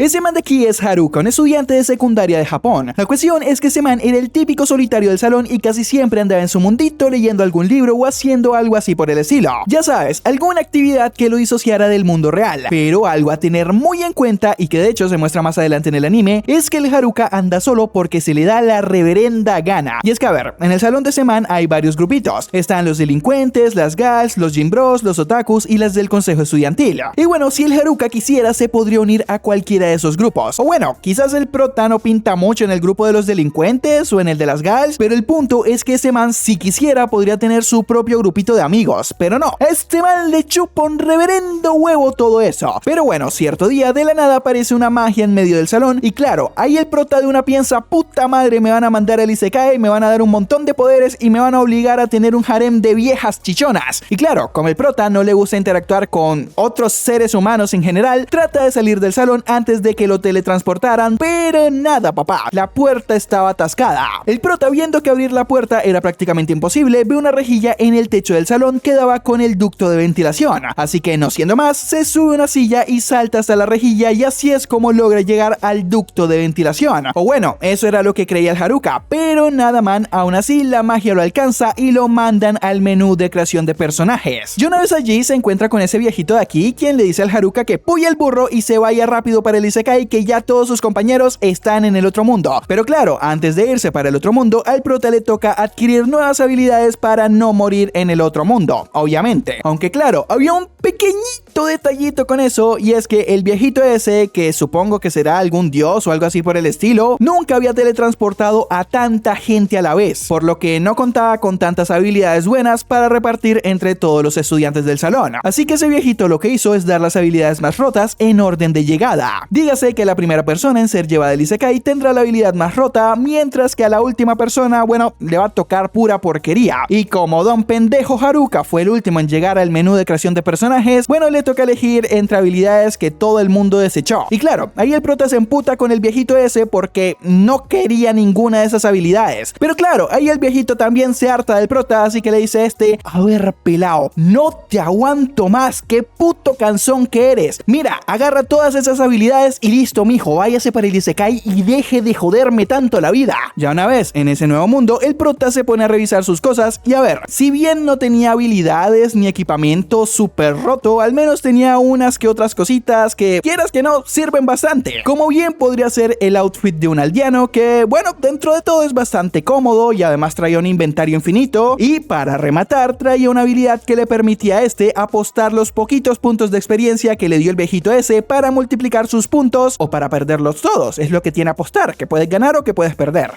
Ese man de aquí es Haruka, un estudiante de secundaria de Japón. La cuestión es que ese man era el típico solitario del salón y casi siempre andaba en su mundito leyendo algún libro o haciendo algo así por el estilo. Ya sabes, alguna actividad que lo disociara del mundo real. Pero algo a tener muy en cuenta y que de hecho se muestra más adelante en el anime es que el Haruka anda solo porque se le da la reverenda gana. Y es que a ver, en el salón de ese man hay varios grupitos. Están los delincuentes, las gals, los gym bros, los otakus y las del consejo estudiantil. Y bueno, si el Haruka quisiera se podría unir a cualquiera de esos grupos. O bueno, quizás el prota no pinta mucho en el grupo de los delincuentes o en el de las gals, pero el punto es que ese man si quisiera podría tener su propio grupito de amigos. Pero no, a este man le chupa un reverendo huevo todo eso. Pero bueno, cierto día de la nada aparece una magia en medio del salón y claro, ahí el prota de una piensa, puta madre, me van a mandar al Isekai, me van a dar un montón de poderes y me van a obligar a tener un harem de viejas chichonas. Y claro, como el prota no le gusta interactuar con otros seres humanos en general, trata de salir del salón antes de que lo teletransportaran, pero nada papá, la puerta estaba atascada. El prota, viendo que abrir la puerta era prácticamente imposible, ve una rejilla en el techo del salón que daba con el ducto de ventilación, así que no siendo más, se sube a una silla y salta hasta la rejilla y así es como logra llegar al ducto de ventilación. O bueno, eso era lo que creía el Haruka, pero nada man, aún así la magia lo alcanza y lo mandan al menú de creación de personajes. Y una vez allí se encuentra con ese viejito de aquí, quien le dice al Haruka que puye el burro y se vaya rápido para el Isekai, que ya todos sus compañeros están en el otro mundo. Pero claro, antes de irse para el otro mundo, al prota le toca adquirir nuevas habilidades para no morir en el otro mundo, obviamente. Aunque claro, había un pequeñito detallito con eso, y es que el viejito ese, que supongo que será algún dios o algo así por el estilo, nunca había teletransportado a tanta gente a la vez, por lo que no contaba con tantas habilidades buenas para repartir entre todos los estudiantes del salón. Así que ese viejito lo que hizo es dar las habilidades más rotas en orden de llegada. Dígase que la primera persona en ser llevada al Isekai tendrá la habilidad más rota, mientras que a la última persona, bueno, le va a tocar pura porquería. Y como don pendejo Haruka fue el último en llegar al menú de creación de personajes, bueno, le toca elegir entre habilidades que todo el mundo desechó. Y claro, ahí el prota se emputa con el viejito ese porque no quería ninguna de esas habilidades. Pero claro, ahí el viejito también se harta del prota, así que le dice a ver pelao, no te aguanto más, qué puto cansón que eres. Mira, agarra todas esas habilidades y listo mijo, váyase para el Isekai y deje de joderme tanto la vida. Ya una vez en ese nuevo mundo, el prota se pone a revisar sus cosas y a ver, si bien no tenía habilidades ni equipamiento súper roto, al menos tenía unas que otras cositas que, quieras que no, sirven bastante. Como bien podría ser el outfit de un aldeano que, bueno, dentro de todo es bastante cómodo y además traía un inventario infinito, y para rematar traía una habilidad que le permitía a este apostar los poquitos puntos de experiencia que le dio el viejito ese para multiplicar sus puntos o para perderlos todos. Es lo que tiene apostar, que puedes ganar o que puedes perder.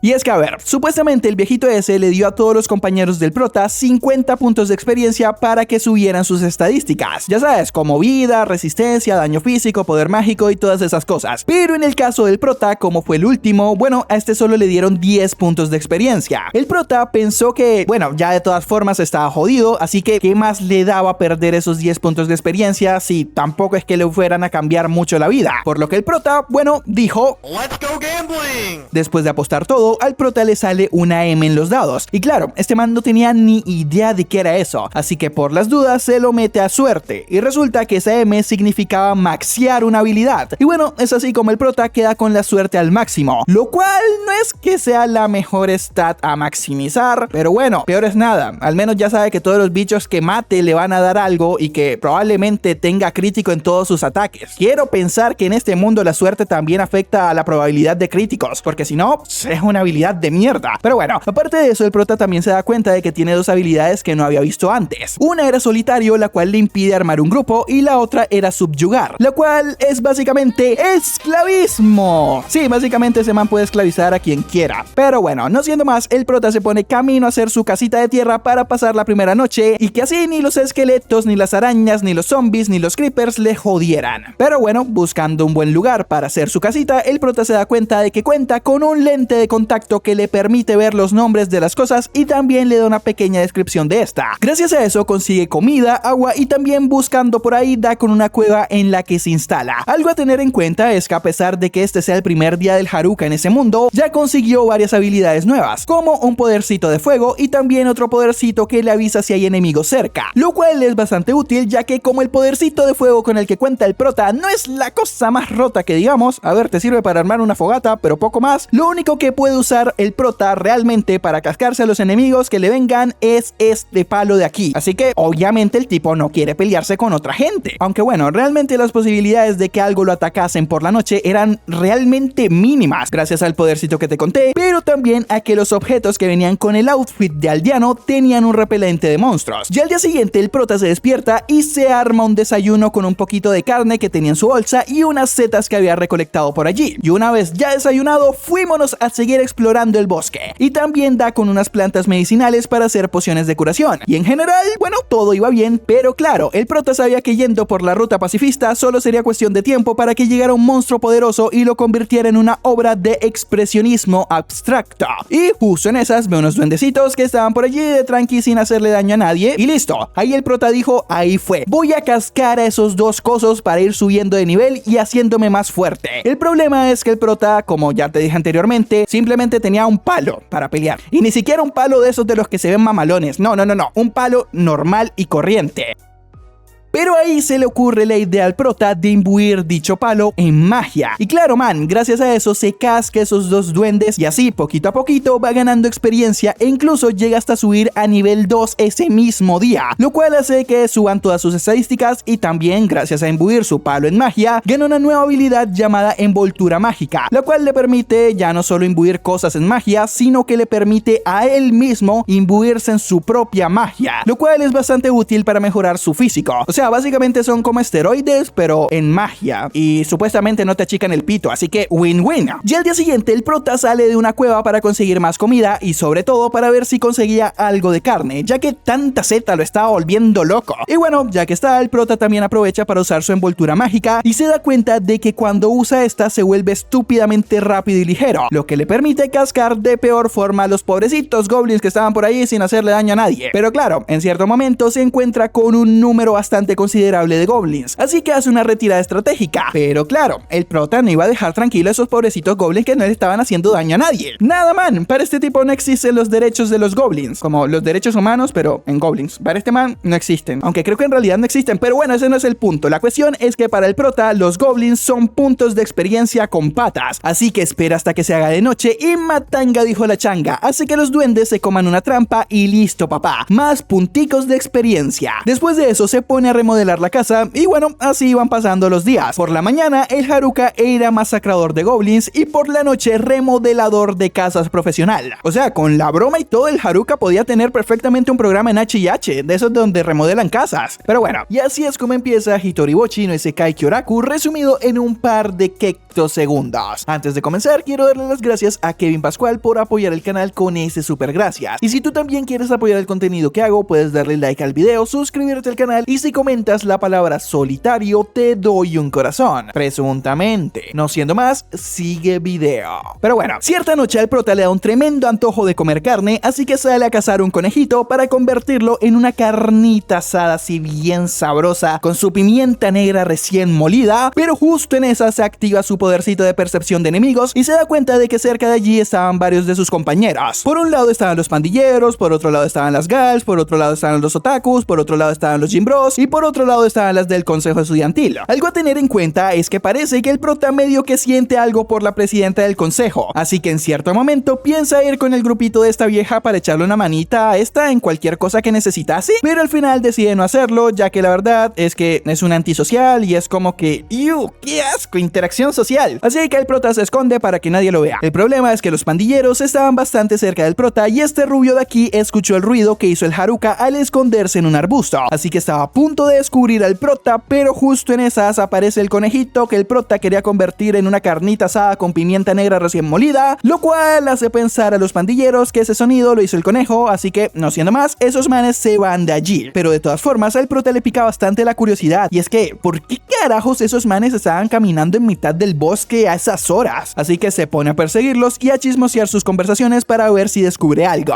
Y es que a ver, supuestamente el viejito ese le dio a todos los compañeros del prota 50 puntos de experiencia para que subieran sus estadísticas. Ya sabes, como vida, resistencia, daño físico, poder mágico y todas esas cosas. Pero en el caso del prota, como fue el último, bueno, a este solo le dieron 10 puntos de experiencia. El prota pensó que, bueno, ya de todas formas estaba jodido, así que ¿qué más le daba perder esos 10 puntos de experiencia si tampoco es que le fueran a cambiar mucho la vida? Por lo que el prota, bueno, dijo, Let's go gambling. Después de apostar todo, al prota le sale una M en los dados. Y claro, este man no tenía ni idea de qué era eso, así que por las dudas se lo mete a suerte. Y resulta que esa M significaba maxear una habilidad. Y bueno, es así como el prota queda con la suerte al máximo. Lo cual no es que sea la mejor stat a maximizar, pero bueno, peor es nada. Al menos ya sabe que todos los bichos que mate le van a dar algo y que probablemente tenga crítico en todos sus ataques. Quiero pensar que en este mundo la suerte también afecta a la probabilidad de críticos, porque si no, es una habilidad de mierda. Pero bueno, aparte de eso, el prota también se da cuenta de que tiene dos habilidades que no había visto antes. Una era solitario, la cual le impide armar un grupo, y la otra era subyugar, la cual es básicamente esclavismo. Sí, básicamente ese man puede esclavizar a quien quiera. Pero bueno, no siendo más, el prota se pone camino a hacer su casita de tierra para pasar la primera noche y que así ni los esqueletos, ni las arañas, ni los zombies, ni los creepers le jodieran. Pero bueno, buscando un buen lugar para hacer su casita, el prota se da cuenta de que cuenta con un lente de contacto contacto que le permite ver los nombres de las cosas y también le da una pequeña descripción de esta. Gracias a eso consigue comida, agua y también buscando por ahí da con una cueva en la que se instala. Algo a tener en cuenta es que a pesar de que este sea el primer día del Haruka en ese mundo, ya consiguió varias habilidades nuevas, como un podercito de fuego y también otro podercito que le avisa si hay enemigos cerca, lo cual es bastante útil ya que como el podercito de fuego con el que cuenta el prota no es la cosa más rota que digamos, a ver, te sirve para armar una fogata, pero poco más, lo único que puede usar el prota realmente para cascarse a los enemigos que le vengan es este palo de aquí, así que obviamente el tipo no quiere pelearse con otra gente, aunque bueno, realmente las posibilidades de que algo lo atacasen por la noche eran realmente mínimas, gracias al podercito que te conté, pero también a que los objetos que venían con el outfit de aldeano tenían un repelente de monstruos. Ya al día siguiente el prota se despierta y se arma un desayuno con un poquito de carne que tenía en su bolsa y unas setas que había recolectado por allí, y una vez ya desayunado fuímonos a seguir explorando el bosque, y también da con unas plantas medicinales para hacer pociones de curación, y en general, bueno, todo iba bien, pero claro, el prota sabía que yendo por la ruta pacifista solo sería cuestión de tiempo para que llegara un monstruo poderoso y lo convirtiera en una obra de expresionismo abstracto. Y justo en esas ve unos duendecitos que estaban por allí de tranqui sin hacerle daño a nadie, y listo, ahí el prota dijo, ahí fue, voy a cascar a esos dos cosos para ir subiendo de nivel y haciéndome más fuerte. El problema es que el prota, como ya te dije anteriormente, simplemente tenía un palo para pelear, y ni siquiera un palo de esos de los que se ven mamalones, no, un palo normal y corriente. Pero ahí se le ocurre la idea al prota de imbuir dicho palo en magia. Y claro, man, gracias a eso se casca esos dos duendes y así poquito a poquito va ganando experiencia e incluso llega hasta subir a nivel 2 ese mismo día, lo cual hace que suban todas sus estadísticas y también gracias a imbuir su palo en magia, gana una nueva habilidad llamada envoltura mágica, la cual le permite ya no solo imbuir cosas en magia, sino que le permite a él mismo imbuirse en su propia magia, lo cual es bastante útil para mejorar su físico. O sea, básicamente son como esteroides, pero en magia. Y supuestamente no te achican el pito, así que win-win. Y al día siguiente el prota sale de una cueva para conseguir más comida y sobre todo para ver si conseguía algo de carne, ya que tanta seta lo estaba volviendo loco. Y bueno, ya que está, el prota también aprovecha para usar su envoltura mágica y se da cuenta de que cuando usa esta se vuelve estúpidamente rápido y ligero, lo que le permite cascar de peor forma a los pobrecitos goblins que estaban por ahí sin hacerle daño a nadie. Pero claro, en cierto momento se encuentra con un número bastante considerable de goblins, así que hace una retirada estratégica. Pero claro, el prota no iba a dejar tranquilo a esos pobrecitos goblins que no le estaban haciendo daño a nadie. Nada, man, para este tipo no existen los derechos de los goblins, como los derechos humanos, pero en goblins. Para este man no existen, aunque creo que en realidad no existen, pero bueno, ese no es el punto. La cuestión es que para el prota los goblins son puntos de experiencia con patas, así que espera hasta que se haga de noche y matanga dijo la changa, hace que los duendes se coman una trampa y listo, papá, más punticos de experiencia. Después de eso se pone a remodelar la casa y bueno, así iban pasando los días. Por la mañana el Haruka era masacrador de goblins y por la noche remodelador de casas profesional. O sea, con la broma y todo el Haruka podía tener perfectamente un programa en H&H, de esos donde remodelan casas. Pero bueno, y así es como empieza Hitoribochi no Isekai Kyoraku resumido en un par de segundos. Antes de comenzar, quiero darle las gracias a Kevin Pascual por apoyar el canal con ese super gracias. Y si tú también quieres apoyar el contenido que hago, puedes darle like al video, suscribirte al canal y si comentas la palabra solitario, te doy un corazón. Presuntamente. No siendo más, sigue video. Pero bueno, cierta noche al prota le da un tremendo antojo de comer carne, así que sale a cazar un conejito para convertirlo en una carnita asada así bien sabrosa, con su pimienta negra recién molida, pero justo en esa se activa su podercito de percepción de enemigos y se da cuenta de que cerca de allí estaban varios de sus compañeros. Por un lado estaban los pandilleros, por otro lado estaban las gals, por otro lado estaban los otakus, por otro lado estaban los gimbros y por otro lado estaban las del consejo estudiantil. Algo a tener en cuenta es que parece que el prota medio que siente algo por la presidenta del consejo, así que en cierto momento piensa ir con el grupito de esta vieja para echarle una manita a esta en cualquier cosa que necesitase, pero al final decide no hacerlo, ya que la verdad es que es un antisocial y es como que ¡qué asco! Interacción social. Así que el prota se esconde para que nadie lo vea. El problema es que los pandilleros estaban bastante cerca del prota y este rubio de aquí escuchó el ruido que hizo el Haruka al esconderse en un arbusto, así que estaba a punto de descubrir al prota, pero justo en esas aparece el conejito que el prota quería convertir en una carnita asada con pimienta negra recién molida, lo cual hace pensar a los pandilleros que ese sonido lo hizo el conejo, así que no siendo más, esos manes se van de allí. Pero de todas formas al prota le pica bastante la curiosidad y es que ¿por qué carajos esos manes estaban caminando en mitad del bosque a esas horas, así que se pone a perseguirlos y a chismosear sus conversaciones para ver si descubre algo.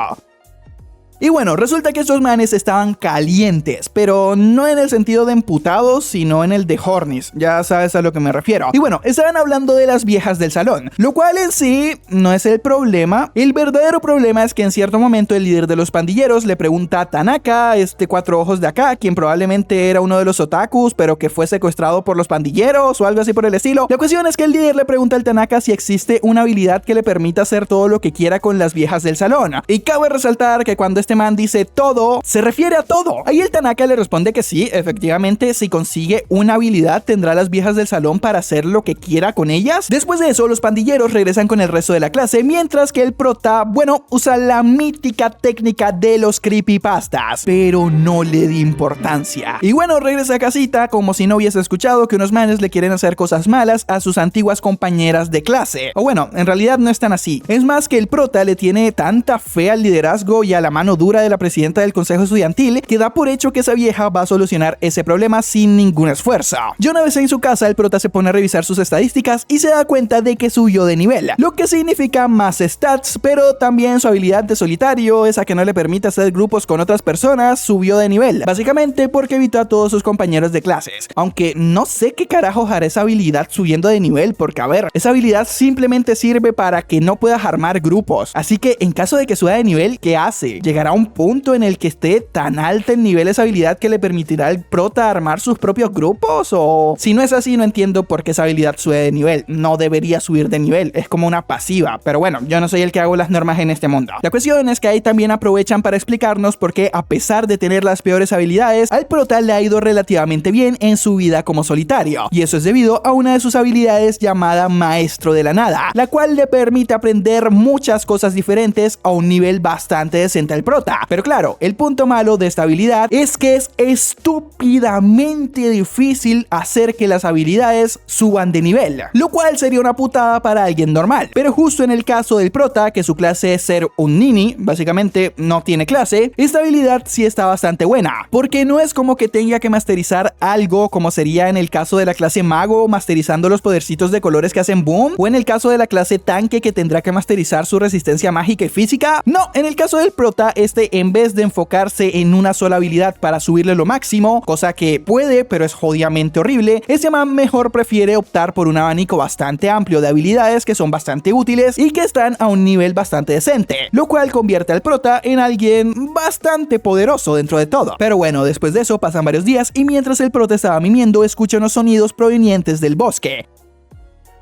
Y bueno, resulta que estos manes estaban calientes, pero no en el sentido de emputados, sino en el de hornies, ya sabes a lo que me refiero. Y bueno, estaban hablando de las viejas del salón, lo cual en sí no es el problema. El verdadero problema es que en cierto momento el líder de los pandilleros le pregunta a Tanaka, cuatro ojos de acá, quien probablemente era uno de los otakus, pero que fue secuestrado por los pandilleros o algo así por el estilo. La cuestión es que el líder le pregunta al Tanaka si existe una habilidad que le permita hacer todo lo que quiera con las viejas del salón. Y cabe resaltar que cuando este man dice todo, se refiere a todo. Ahí el Tanaka le responde que sí, efectivamente, si consigue una habilidad tendrá a las viejas del salón para hacer lo que quiera con ellas. Después de eso, los pandilleros regresan con el resto de la clase, mientras que el prota, bueno, usa la mítica técnica de los creepypastas, pero no le di importancia. Y bueno, regresa a casita como si no hubiese escuchado que unos manes le quieren hacer cosas malas a sus antiguas compañeras de clase. O bueno, en realidad no es tan así. Es más que el prota le tiene tanta fe al liderazgo y a la mano dura de la presidenta del consejo estudiantil que da por hecho que esa vieja va a solucionar ese problema sin ningún esfuerzo. Y una vez en su casa, el prota se pone a revisar sus estadísticas y se da cuenta de que subió de nivel, lo que significa más stats, pero también su habilidad de solitario, esa que no le permite hacer grupos con otras personas, subió de nivel, básicamente porque evitó a todos sus compañeros de clases. Aunque no sé qué carajos hará esa habilidad subiendo de nivel, porque a ver, esa habilidad simplemente sirve para que no puedas armar grupos, así que en caso de que suba de nivel, ¿qué hace? ¿Llegará a un punto en el que esté tan alta en nivel esa habilidad que le permitirá al prota armar sus propios grupos? O si no es así, no entiendo por qué esa habilidad sube de nivel. No debería subir de nivel, es como una pasiva, pero bueno, yo no soy el que hago las normas en este mundo. La cuestión es que ahí también aprovechan para explicarnos por qué, a pesar de tener las peores habilidades, al prota le ha ido relativamente bien en su vida como solitario, y eso es debido a una de sus habilidades llamada Maestro de la Nada, la cual le permite aprender muchas cosas diferentes a un nivel bastante decente al prota. Pero claro, el punto malo de esta habilidad es que es estúpidamente difícil hacer que las habilidades suban de nivel, lo cual sería una putada para alguien normal. Pero justo en el caso del prota, que su clase es ser un nini, básicamente no tiene clase, esta habilidad sí está bastante buena, porque no es como que tenga que masterizar algo como sería en el caso de la clase mago, masterizando los podercitos de colores que hacen boom, o en el caso de la clase tanque, que tendrá que masterizar su resistencia mágica y física. No, en el caso del prota, en vez de enfocarse en una sola habilidad para subirle lo máximo, cosa que puede, pero es jodidamente horrible, ese man mejor prefiere optar por un abanico bastante amplio de habilidades que son bastante útiles y que están a un nivel bastante decente, lo cual convierte al prota en alguien bastante poderoso dentro de todo. Pero bueno, después de eso pasan varios días y mientras el prota estaba mimiendo, escucha unos sonidos provenientes del bosque.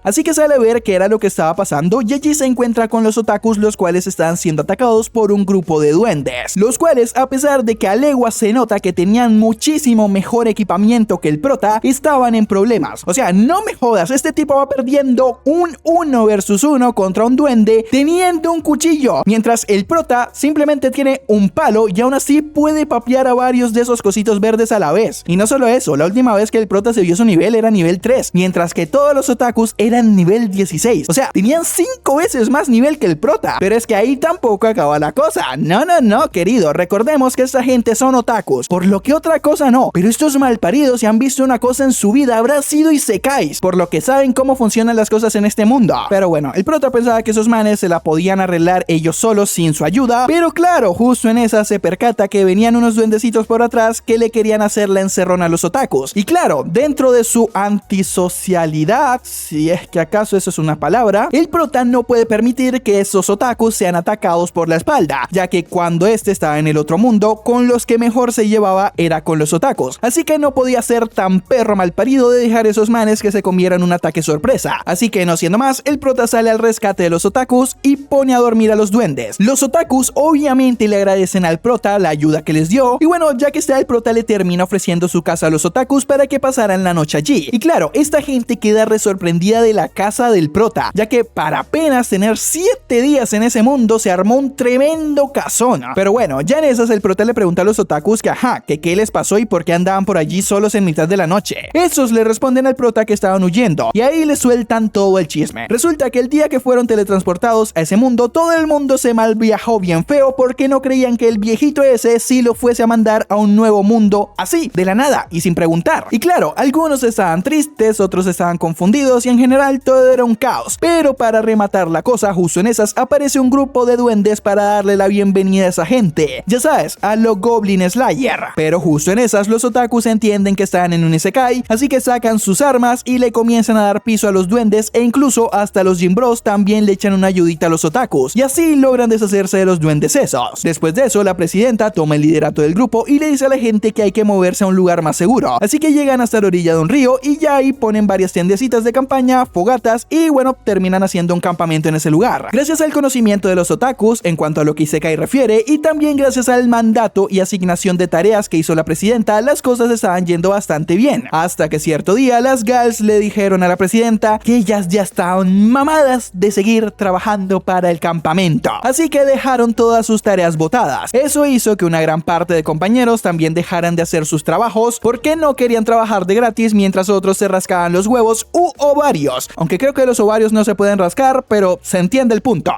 Así que sale a ver qué era lo que estaba pasando y allí se encuentra con los otakus, los cuales estaban siendo atacados por un grupo de duendes, los cuales, a pesar de que a leguas se nota que tenían muchísimo mejor equipamiento que el prota, estaban en problemas. O sea, no me jodas, este tipo va perdiendo un 1 versus 1 contra un duende teniendo un cuchillo, mientras el prota simplemente tiene un palo y aún así puede papear a varios de esos cositos verdes a la vez. Y no solo eso, la última vez que el prota se vio su nivel era nivel 3, mientras que todos los otakus eran nivel 16. O sea, tenían 5 veces más nivel que el prota. Pero es que ahí tampoco acaba la cosa. No, querido. Recordemos que esta gente son otakus, por lo que otra cosa no. Pero estos malparidos, si han visto una cosa en su vida, habrá sido isekais, por lo que saben cómo funcionan las cosas en este mundo. Pero bueno, el prota pensaba que esos manes se la podían arreglar ellos solos sin su ayuda. Pero claro, justo en esa se percata que venían unos duendecitos por atrás que le querían hacer la encerrona a los otakus. Y claro, dentro de su antisocialidad, si es que acaso eso es una palabra, el prota no puede permitir que esos otakus sean atacados por la espalda, ya que cuando estaba en el otro mundo, con los que mejor se llevaba era con los otakus, así que no podía ser tan perro malparido de dejar esos manes que se comieran un ataque sorpresa. Así que no siendo más, el prota sale al rescate de los otakus y pone a dormir a los duendes. Los otakus obviamente le agradecen al prota la ayuda que les dio, y bueno, ya que está, el prota le termina ofreciendo su casa a los otakus para que pasaran la noche allí. Y claro, esta gente queda sorprendida de la casa del prota, ya que para apenas tener 7 días en ese mundo se armó un tremendo cazón. Pero bueno, ya en esas el prota le pregunta a los otakus que qué les pasó y por qué andaban por allí solos en mitad de la noche. Esos le responden al prota que estaban huyendo y ahí le sueltan todo el chisme. Resulta que el día que fueron teletransportados a ese mundo, todo el mundo se mal viajó bien feo porque no creían que el viejito ese sí lo fuese a mandar a un nuevo mundo así, de la nada y sin preguntar. Y claro, algunos estaban tristes, otros estaban confundidos y en general general todo era un caos. Pero para rematar la cosa, justo en esas aparece un grupo de duendes para darle la bienvenida a esa gente. Ya sabes, a lo Goblin Slayer. Pero justo en esas los otakus entienden que están en un isekai, así que sacan sus armas y le comienzan a dar piso a los duendes, e incluso hasta los Gym Bros también le echan una ayudita a los otakus, y así logran deshacerse de los duendes esos. Después de eso, la presidenta toma el liderato del grupo y le dice a la gente que hay que moverse a un lugar más seguro, así que llegan hasta la orilla de un río y ya ahí ponen varias tiendecitas de campaña, fogatas y bueno, terminan haciendo un campamento en ese lugar. Gracias al conocimiento de los otakus en cuanto a lo que isekai refiere, y también gracias al mandato y asignación de tareas que hizo la presidenta, las cosas estaban yendo bastante bien, hasta que cierto día las gals le dijeron a la presidenta que ellas ya estaban mamadas de seguir trabajando para el campamento, así que dejaron todas sus tareas botadas. Eso hizo que una gran parte de compañeros también dejaran de hacer sus trabajos porque no querían trabajar de gratis mientras otros se rascaban los huevos u ovarios, aunque creo que los ovarios no se pueden rascar, pero se entiende el punto.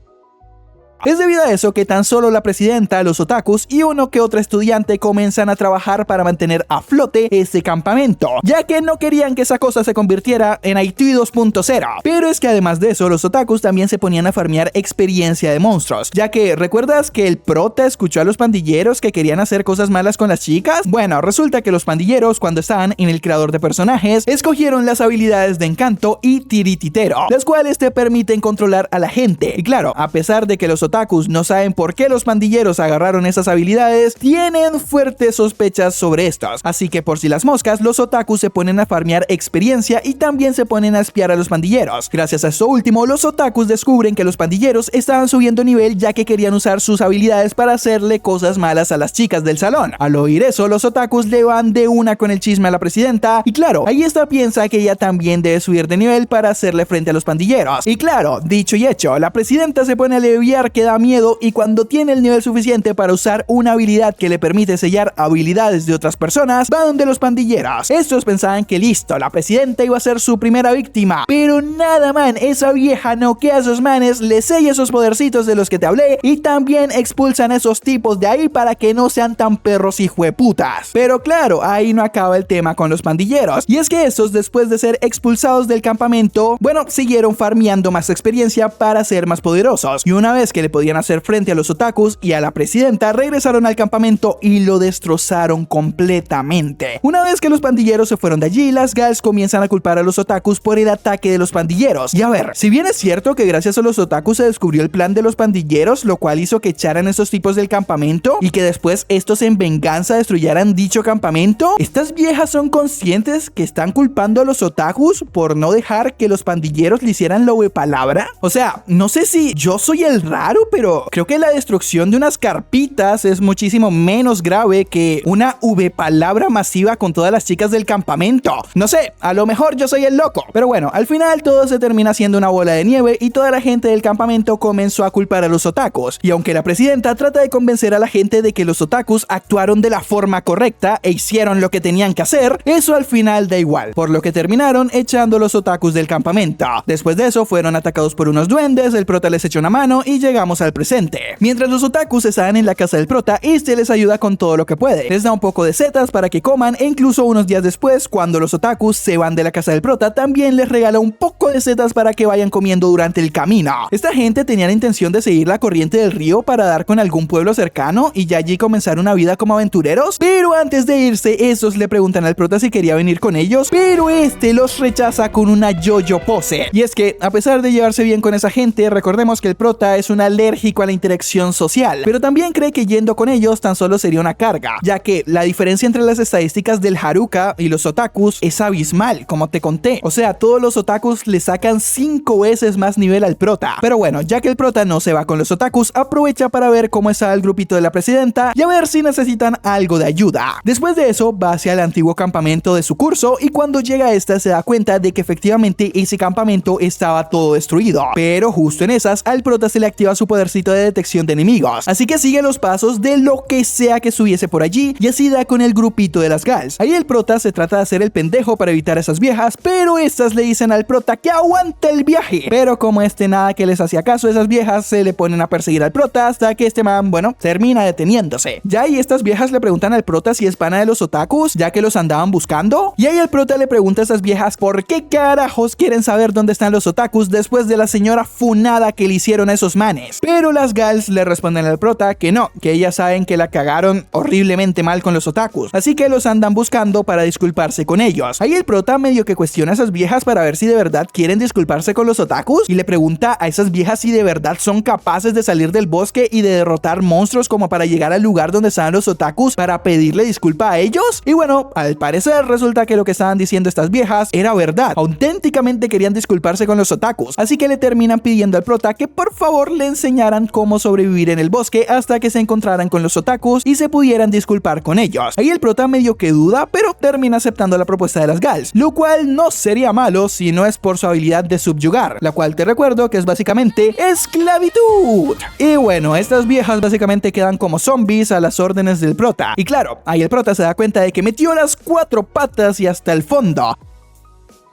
Es debido a eso que tan solo la presidenta, los otakus y uno que otro estudiante comienzan a trabajar para mantener a flote este campamento, ya que no querían que esa cosa se convirtiera en Haití 2.0. Pero es que además de eso, los otakus también se ponían a farmear experiencia de monstruos, ya que ¿recuerdas que el prota escuchó a los pandilleros que querían hacer cosas malas con las chicas? Bueno, resulta que los pandilleros, cuando estaban en el creador de personajes, escogieron las habilidades de encanto y tirititero, las cuales te permiten controlar a la gente. Y claro, a pesar de que los otakus no saben por qué los pandilleros agarraron esas habilidades, tienen fuertes sospechas sobre estos, así que por si las moscas, los otakus se ponen a farmear experiencia y también se ponen a espiar a los pandilleros. Gracias a esto último, los otakus descubren que los pandilleros estaban subiendo nivel, ya que querían usar sus habilidades para hacerle cosas malas a las chicas del salón. Al oír eso, los otakus le van de una con el chisme a la presidenta, y claro, ahí esta piensa que ella también debe subir de nivel para hacerle frente a los pandilleros. Y claro, dicho y hecho, la presidenta se pone a aliviar que da miedo, y cuando tiene el nivel suficiente para usar una habilidad que le permite sellar habilidades de otras personas, va donde los pandilleros. Estos pensaban que listo, la presidenta iba a ser su primera víctima, pero nada, man, esa vieja noquea a esos manes, le sella esos podercitos de los que te hablé y también expulsan a esos tipos de ahí para que no sean tan perros hijueputas. Pero claro, ahí no acaba el tema con los pandilleros, y es que estos, después de ser expulsados del campamento, bueno, siguieron farmeando más experiencia para ser más poderosos, y una vez que le podían hacer frente a los otakus y a la presidenta, regresaron al campamento y lo destrozaron completamente. Una vez que los pandilleros se fueron de allí, las gals comienzan a culpar a los otakus por el ataque de los pandilleros. Y a ver, si bien es cierto que gracias a los otakus se descubrió el plan de los pandilleros, lo cual hizo que echaran a estos tipos del campamento y que después estos en venganza destruyeran dicho campamento, estas viejas son conscientes que están culpando a los otakus por no dejar que los pandilleros le hicieran la palabra. O sea, no sé si yo soy el raro, pero creo que la destrucción de unas carpitas es muchísimo menos grave que una palabra masiva con todas las chicas del campamento. No sé, a lo mejor yo soy el loco, pero bueno, al final todo se termina siendo una bola de nieve y toda la gente del campamento comenzó a culpar a los otakus. Y aunque la presidenta trata de convencer a la gente de que los otakus actuaron de la forma correcta e hicieron lo que tenían que hacer, eso al final da igual, por lo que terminaron echando a los otakus del campamento. Después de eso fueron atacados por unos duendes, el prota les echó una mano y llegamos al presente. Mientras los otakus estaban en la casa del prota, este les ayuda con todo lo que puede, les da un poco de setas para que coman, e incluso unos días después, cuando los otakus se van de la casa del prota, también les regala un poco de setas para que vayan comiendo durante el camino. Esta gente tenía la intención de seguir la corriente del río para dar con algún pueblo cercano y ya allí comenzar una vida como aventureros, pero antes de irse, esos le preguntan al prota si quería venir con ellos, pero este los rechaza con una yo-yo pose. Y es que, a pesar de llevarse bien con esa gente, recordemos que el prota es un alérgico a la interacción social, pero también cree que yendo con ellos tan solo sería una carga, ya que la diferencia entre las estadísticas del Haruka y los otakus es abismal, como te conté. O sea, todos los otakus le sacan 5 veces más nivel al prota. Pero bueno, ya que el prota no se va con los otakus, aprovecha para ver cómo está el grupito de la presidenta y a ver si necesitan algo de ayuda. Después de eso, va hacia el antiguo campamento de su curso y cuando llega a esta se da cuenta de que efectivamente ese campamento estaba todo destruido. Pero justo en esas, al prota se le activa su podercito de detección de enemigos, así que sigue los pasos de lo que sea que estuviese por allí y así da con el grupito de las Gals. Ahí el prota se trata de hacer el pendejo para evitar a esas viejas, pero estas le dicen al prota que aguante el viaje. Pero como nada que les hacía caso, esas viejas se le ponen a perseguir al prota hasta que este man, bueno, termina deteniéndose. Ya ahí estas viejas le preguntan al prota si es pana de los otakus, ya que los andaban buscando. Y ahí el prota le pregunta a esas viejas por qué carajos quieren saber dónde están los otakus después de la señora funada que le hicieron a esos manes. Pero las Gals le responden al prota que no, que ellas saben que la cagaron horriblemente mal con los otakus, así que los andan buscando para disculparse con ellos. Ahí el prota medio que cuestiona a esas viejas para ver si de verdad quieren disculparse con los otakus y le pregunta a esas viejas si de verdad son capaces de salir del bosque y de derrotar monstruos como para llegar al lugar donde estaban los otakus para pedirle disculpa a ellos. Y bueno, al parecer resulta que lo que estaban diciendo estas viejas era verdad. Auténticamente querían disculparse con los otakus, así que le terminan pidiendo al prota que por favor le enseñaran cómo sobrevivir en el bosque hasta que se encontraran con los otakus y se pudieran disculpar con ellos. Ahí el prota medio que duda, pero termina aceptando la propuesta de las Gals, lo cual no sería malo si no es por su habilidad de subyugar, la cual te recuerdo que es básicamente esclavitud. Y bueno, estas viejas básicamente quedan como zombies a las órdenes del prota. Y claro, ahí el prota se da cuenta de que metió las 4 patas y hasta el fondo.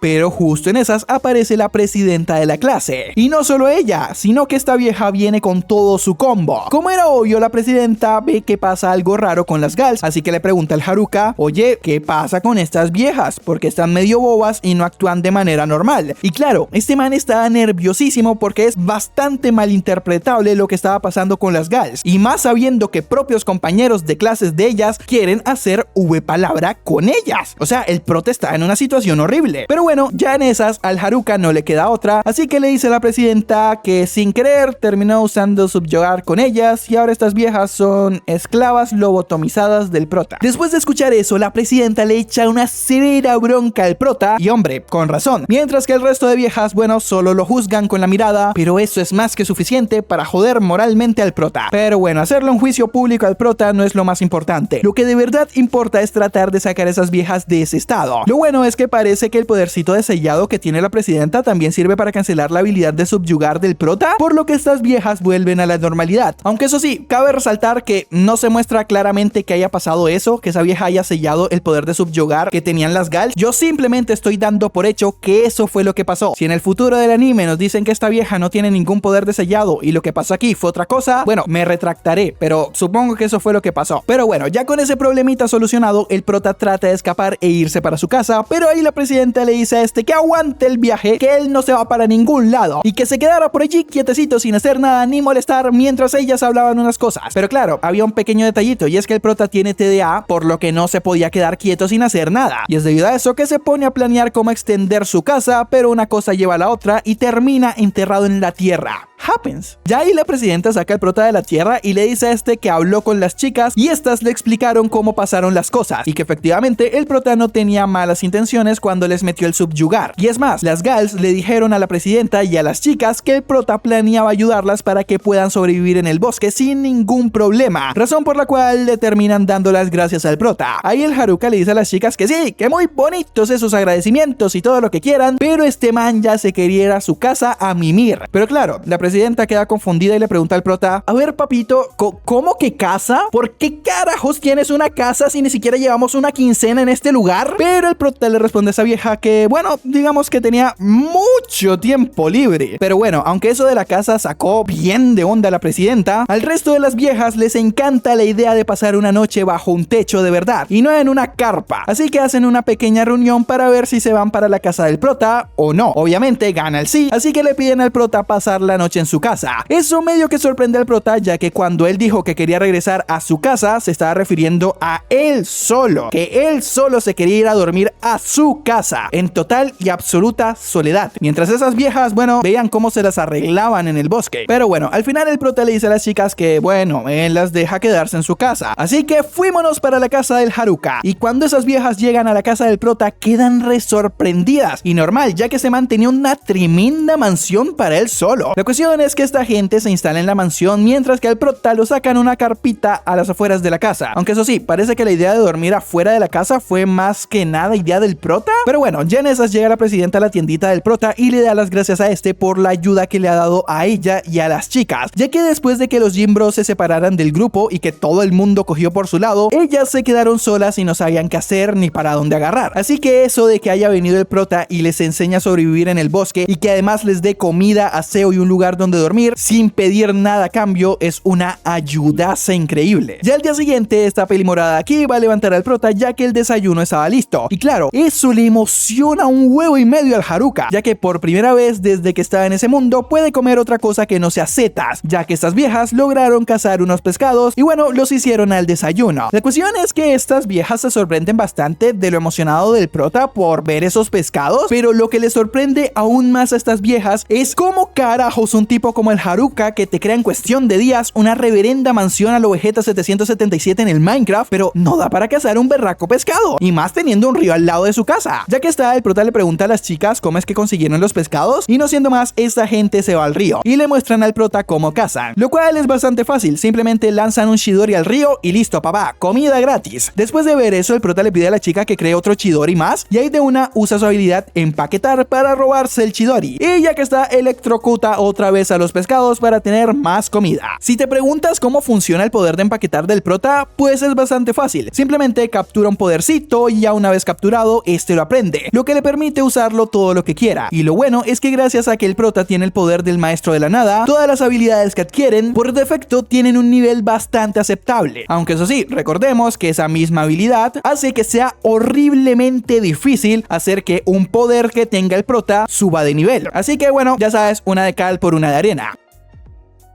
Pero justo en esas aparece la presidenta de la clase. Y no solo ella, sino que esta vieja viene con todo su combo. Como era obvio, la presidenta ve que pasa algo raro con las Gals, así que le pregunta al Haruka, oye, ¿qué pasa con estas viejas? Porque están medio bobas y no actúan de manera normal. Y claro, este man estaba nerviosísimo porque es bastante malinterpretable lo que estaba pasando con las Gals. Y más sabiendo que propios compañeros de clases de ellas quieren hacer V-palabra con ellas. O sea, el prota está en una situación horrible. Pero bueno, ya en esas al Haruka no le queda otra, así que le dice a la presidenta que sin querer terminó usando subyugar con ellas y ahora estas viejas son esclavas lobotomizadas del prota. Después de escuchar eso, la presidenta le echa una severa bronca al prota y hombre, con razón. Mientras que el resto de viejas, bueno, solo lo juzgan con la mirada, pero eso es más que suficiente para joder moralmente al prota. Pero bueno, hacerle un juicio público al prota no es lo más importante. Lo que de verdad importa es tratar de sacar a esas viejas de ese estado. Lo bueno es que parece que el podercito de sellado que tiene la presidenta también sirve para cancelar la habilidad de subyugar del prota, por lo que estas viejas vuelven a la normalidad. Aunque eso sí, cabe resaltar que no se muestra claramente que haya pasado eso, que esa vieja haya sellado el poder de subyugar que tenían las Gals. Yo simplemente estoy dando por hecho que eso fue lo que pasó. Si en el futuro del anime nos dicen que esta vieja no tiene ningún poder de sellado y lo que pasó aquí fue otra cosa, bueno, me retractaré, pero supongo que eso fue lo que pasó. Pero bueno, ya con ese problemita solucionado, el prota trata de escapar e irse para su casa, pero ahí la presidenta le dice a este que aguante el viaje, que él no se va para ningún lado y que se quedara por allí quietecito sin hacer nada ni molestar mientras ellas hablaban unas cosas. Pero claro, había un pequeño detallito y es que el prota tiene TDA, por lo que no se podía quedar quieto sin hacer nada. Y es debido a eso que se pone a planear cómo extender su casa, pero una cosa lleva a la otra y termina enterrado en la tierra. Happens. Ya ahí la presidenta saca al prota de la tierra y le dice a este que habló con las chicas y estas le explicaron cómo pasaron las cosas y que efectivamente el prota no tenía malas intenciones cuando les metió el subyugar. Y es más, las Gals le dijeron a la presidenta y a las chicas que el prota planeaba ayudarlas para que puedan sobrevivir en el bosque sin ningún problema, razón por la cual le terminan dando las gracias al prota. Ahí el Haruka le dice a las chicas que sí, que muy bonitos esos agradecimientos y todo lo que quieran, pero este man ya se quería ir a su casa a mimir. Pero claro, la presidenta queda confundida y le pregunta al prota, a ver papito, ¿cómo que casa? ¿Por qué carajos tienes una casa si ni siquiera llevamos una quincena en este lugar? Pero el prota le responde a esa vieja que, bueno, digamos que tenía mucho tiempo libre. Pero bueno, aunque eso de la casa sacó bien de onda a la presidenta, al resto de las viejas les encanta la idea de pasar una noche bajo un techo de verdad y no en una carpa. Así que hacen una pequeña reunión para ver si se van para la casa del prota o no. Obviamente gana el sí, así que le piden al prota pasar la noche en su casa. Eso medio que sorprende al prota, ya que cuando él dijo que quería regresar a su casa, se estaba refiriendo a él solo, que él solo se quería ir a dormir a su casa, en total y absoluta soledad. Mientras esas viejas, bueno, veían cómo se las arreglaban en el bosque. Pero bueno, al final el prota le dice a las chicas que, bueno, él las deja quedarse en su casa. Así que fuímonos para la casa del Haruka. Y cuando esas viejas llegan a la casa del prota, quedan re sorprendidas. Y normal, ya que se mantenía una tremenda mansión para él solo. La cuestión cuestión es que esta gente se instala en la mansión mientras que al prota lo sacan una carpita a las afueras de la casa. Aunque eso sí, parece que la idea de dormir afuera de la casa fue más que nada idea del prota. Pero bueno, ya en esas llega la presidenta a la tiendita del prota y le da las gracias a este por la ayuda que le ha dado a ella y a las chicas, ya que después de que los Gym Bros se separaran del grupo y que todo el mundo cogió por su lado, ellas se quedaron solas y no sabían qué hacer ni para dónde agarrar. Así que eso de que haya venido el prota y les enseña a sobrevivir en el bosque y que además les dé comida, aseo y un lugar donde dormir sin pedir nada a cambio es una ayudaza increíble. Ya al día siguiente esta peli morada aquí va a levantar al prota ya que el desayuno estaba listo. Y claro, eso le emociona un huevo y medio al Haruka, ya que por primera vez desde que estaba en ese mundo puede comer otra cosa que no sea setas, ya que estas viejas lograron cazar unos pescados y bueno, los hicieron al desayuno. La cuestión es que estas viejas se sorprenden bastante de lo emocionado del prota por ver esos pescados, pero lo que les sorprende aún más a estas viejas es cómo carajos un tipo como el Haruka, que te crea en cuestión de días una reverenda mansión a lo Vegeta 777 en el Minecraft, pero no da para cazar un berraco pescado, y más teniendo un río al lado de su casa. Ya que está, el prota le pregunta a las chicas cómo es que consiguieron los pescados, y no siendo más, esta gente se va al río y le muestran al prota cómo cazan, lo cual es bastante fácil, simplemente lanzan un Chidori al río y listo papá, comida gratis. Después de ver eso, el prota le pide a la chica que cree otro Chidori más, y ahí de una usa su habilidad empaquetar para robarse el Chidori, y ya que está, electrocuta otra vez a los pescados para tener más comida. Si te preguntas cómo funciona el poder de empaquetar del prota, pues es bastante fácil, simplemente captura un podercito y ya una vez capturado, este lo aprende, lo que le permite usarlo todo lo que quiera. Y lo bueno es que gracias a que el prota tiene el poder del maestro de la nada, todas las habilidades que adquieren por defecto tienen un nivel bastante aceptable, aunque eso sí, recordemos que esa misma habilidad hace que sea horriblemente difícil hacer que un poder que tenga el prota suba de nivel. Así que bueno, ya sabes, una de cal por una de arena.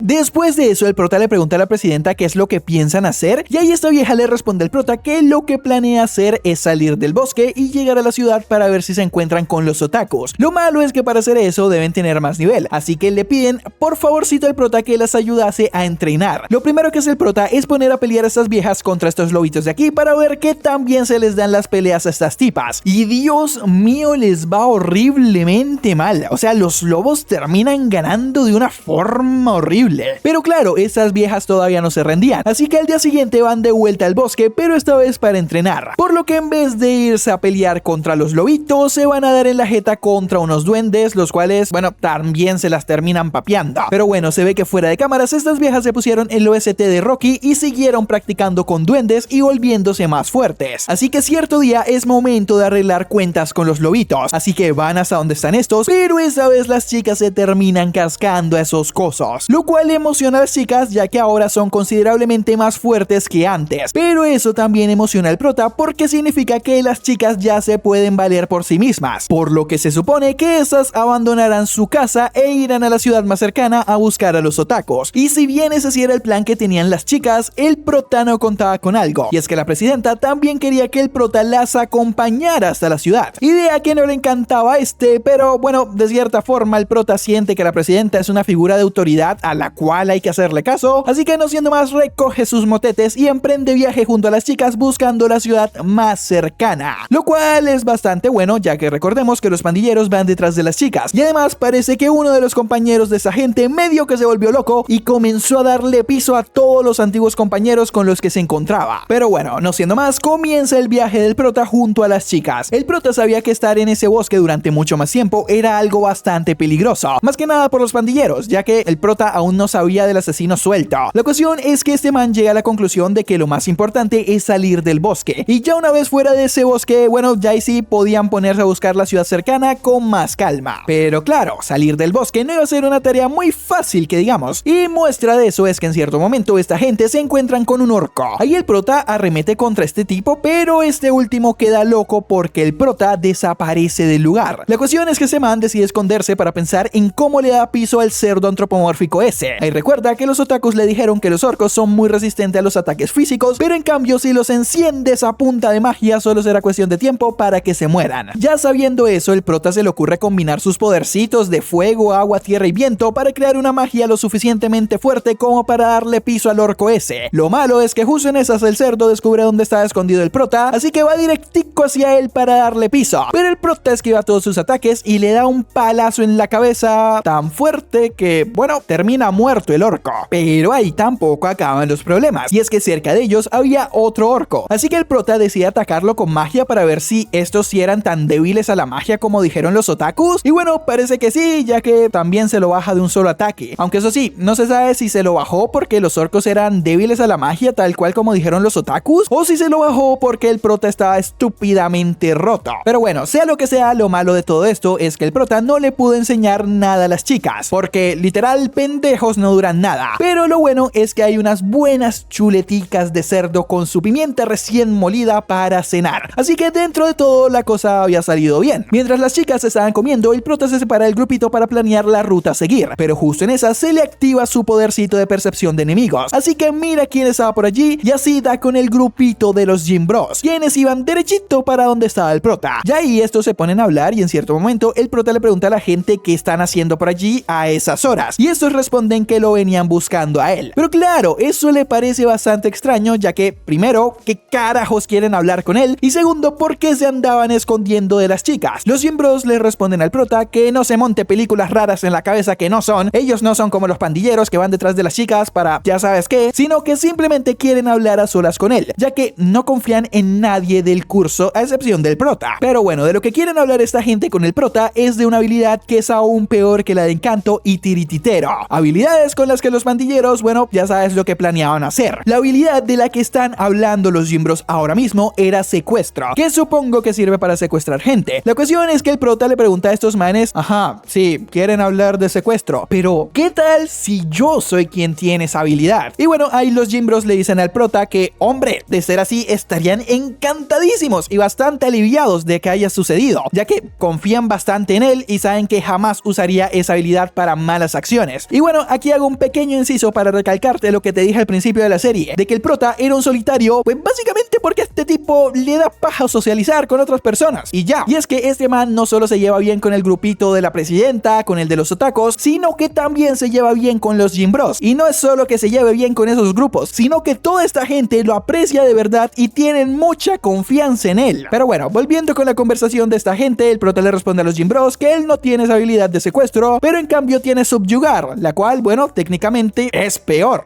Después de eso, el prota le pregunta a la presidenta qué es lo que piensan hacer, y ahí esta vieja le responde al prota que lo que planea hacer es salir del bosque y llegar a la ciudad para ver si se encuentran con los otakus. Lo malo es que para hacer eso deben tener más nivel, así que le piden por favorcito al prota que las ayudase a entrenar. Lo primero que hace el prota es poner a pelear a estas viejas contra estos lobitos de aquí para ver qué tan bien se les dan las peleas a estas tipas. Y Dios mío, les va horriblemente mal. O sea, los lobos terminan ganando de una forma horrible. Pero claro, esas viejas todavía no se rendían, así que al día siguiente van de vuelta al bosque, pero esta vez para entrenar. Por lo que en vez de irse a pelear contra los lobitos, se van a dar en la jeta contra unos duendes, los cuales, bueno, también se las terminan papeando. Pero bueno, se ve que fuera de cámaras, estas viejas se pusieron el OST de Rocky y siguieron practicando con duendes y volviéndose más fuertes. Así que cierto día es momento de arreglar cuentas con los lobitos, así que van hasta donde están estos, pero esta vez las chicas se terminan cascando a esos cosos, lo cual le emociona a las chicas ya que ahora son considerablemente más fuertes que antes, pero eso también emociona al prota porque significa que las chicas ya se pueden valer por sí mismas, por lo que se supone que esas abandonarán su casa e irán a la ciudad más cercana a buscar a los otakus. Y si bien ese sí era el plan que tenían las chicas, el prota no contaba con algo, y es que la presidenta también quería que el prota las acompañara hasta la ciudad, idea que no le encantaba a pero bueno, de cierta forma el prota siente que la presidenta es una figura de autoridad a la cual hay que hacerle caso, así que no siendo más, recoge sus motetes y emprende viaje junto a las chicas buscando la ciudad más cercana, lo cual es bastante bueno ya que recordemos que los pandilleros van detrás de las chicas, y además parece que uno de los compañeros de esa gente medio que se volvió loco y comenzó a darle piso a todos los antiguos compañeros con los que se encontraba. Pero bueno, no siendo más, comienza el viaje del prota junto a las chicas. El prota sabía que estar en ese bosque durante mucho más tiempo era algo bastante peligroso, más que nada por los pandilleros, ya que el prota aún no sabía del asesino suelto. La cuestión es que este man llega a la conclusión de que lo más importante es salir del bosque, y ya una vez fuera de ese bosque, bueno, ya y sí podían ponerse a buscar la ciudad cercana con más calma. Pero claro, salir del bosque no iba a ser una tarea muy fácil que digamos, y muestra de eso es que en cierto momento esta gente se encuentran con un orco. Ahí el prota arremete contra este tipo, pero este último queda loco porque el prota desaparece del lugar. La cuestión es que ese man decide esconderse para pensar en cómo le da piso al cerdo antropomórfico ese, ese. Ahí recuerda que los otakus le dijeron que los orcos son muy resistentes a los ataques físicos, pero en cambio si los enciendes a punta de magia solo será cuestión de tiempo para que se mueran. Ya sabiendo eso, el prota se le ocurre combinar sus podercitos de fuego, agua, tierra y viento para crear una magia lo suficientemente fuerte como para darle piso al orco ese. Lo malo es que justo en esas el cerdo descubre dónde está escondido el prota, así que va directico hacia él para darle piso. Pero el prota esquiva todos sus ataques y le da un palazo en la cabeza tan fuerte que, bueno, termina muerto el orco. Pero ahí tampoco acaban los problemas, y es que cerca de ellos había otro orco, así que el prota decide atacarlo con magia para ver si estos sí eran tan débiles a la magia como dijeron los otakus, y bueno, parece que sí, ya que también se lo baja de un solo ataque, aunque eso sí, no se sabe si se lo bajó porque los orcos eran débiles a la magia tal cual como dijeron los otakus, o si se lo bajó porque el prota estaba estúpidamente roto. Pero bueno, sea lo que sea, lo malo de todo esto es que el prota no le pudo enseñar nada a las chicas, porque literal pendejos no duran nada. Pero lo bueno es que hay unas buenas chuleticas de cerdo con su pimienta recién molida para cenar, así que dentro de todo la cosa había salido bien. Mientras las chicas se estaban comiendo, el prota se separa del grupito para planear la ruta a seguir, pero justo en esa se le activa su podercito de percepción de enemigos, así que mira quién estaba por allí y así da con el grupito de los Gym Bros, quienes iban derechito para donde estaba el prota. Ya ahí estos se ponen a hablar y en cierto momento el prota le pregunta a la gente qué están haciendo por allí a esas horas, y estos responden que lo venían buscando a él. Pero claro, eso le parece bastante extraño, ya que primero, ¿qué carajos quieren hablar con él? Y segundo, ¿por qué se andaban escondiendo de las chicas? Los Gym Bros le responden al prota que no se monte películas raras en la cabeza que no son. Ellos no son como los pandilleros que van detrás de las chicas para ya sabes qué, sino que simplemente quieren hablar a solas con él, ya que no confían en nadie del curso a excepción del prota. Pero bueno, de lo que quieren hablar esta gente con el prota es de una habilidad que es aún peor que la de encanto y tirititero. Habilidades con las que los pandilleros, bueno, ya sabes lo que planeaban hacer. La habilidad de la que están hablando los Gym Bros ahora mismo era secuestro, que supongo que sirve para secuestrar gente. La cuestión es que el prota le pregunta a estos manes, ajá, sí, quieren hablar de secuestro, pero ¿qué tal si yo soy quien tiene esa habilidad? Y bueno, ahí los Gym Bros le dicen al prota que, hombre, de ser así estarían encantadísimos y bastante aliviados de que haya sucedido, ya que confían bastante en él y saben que jamás usaría esa habilidad para malas acciones. Y bueno, aquí hago un pequeño inciso para recalcarte lo que te dije al principio de la serie, de que el prota era un solitario, pues básicamente porque a este tipo le da paja socializar con otras personas, y ya. Y es que este man no solo se lleva bien con el grupito de la presidenta, con el de los otakus, sino que también se lleva bien con los Gym Bros. Y no es solo que se lleve bien con esos grupos, sino que toda esta gente lo aprecia de verdad y tienen mucha confianza en él. Pero bueno, volviendo con la conversación de esta gente, el prota le responde a los Gym Bros que él no tiene esa habilidad de secuestro, pero en cambio tiene subyugar, la cual, bueno, técnicamente es peor.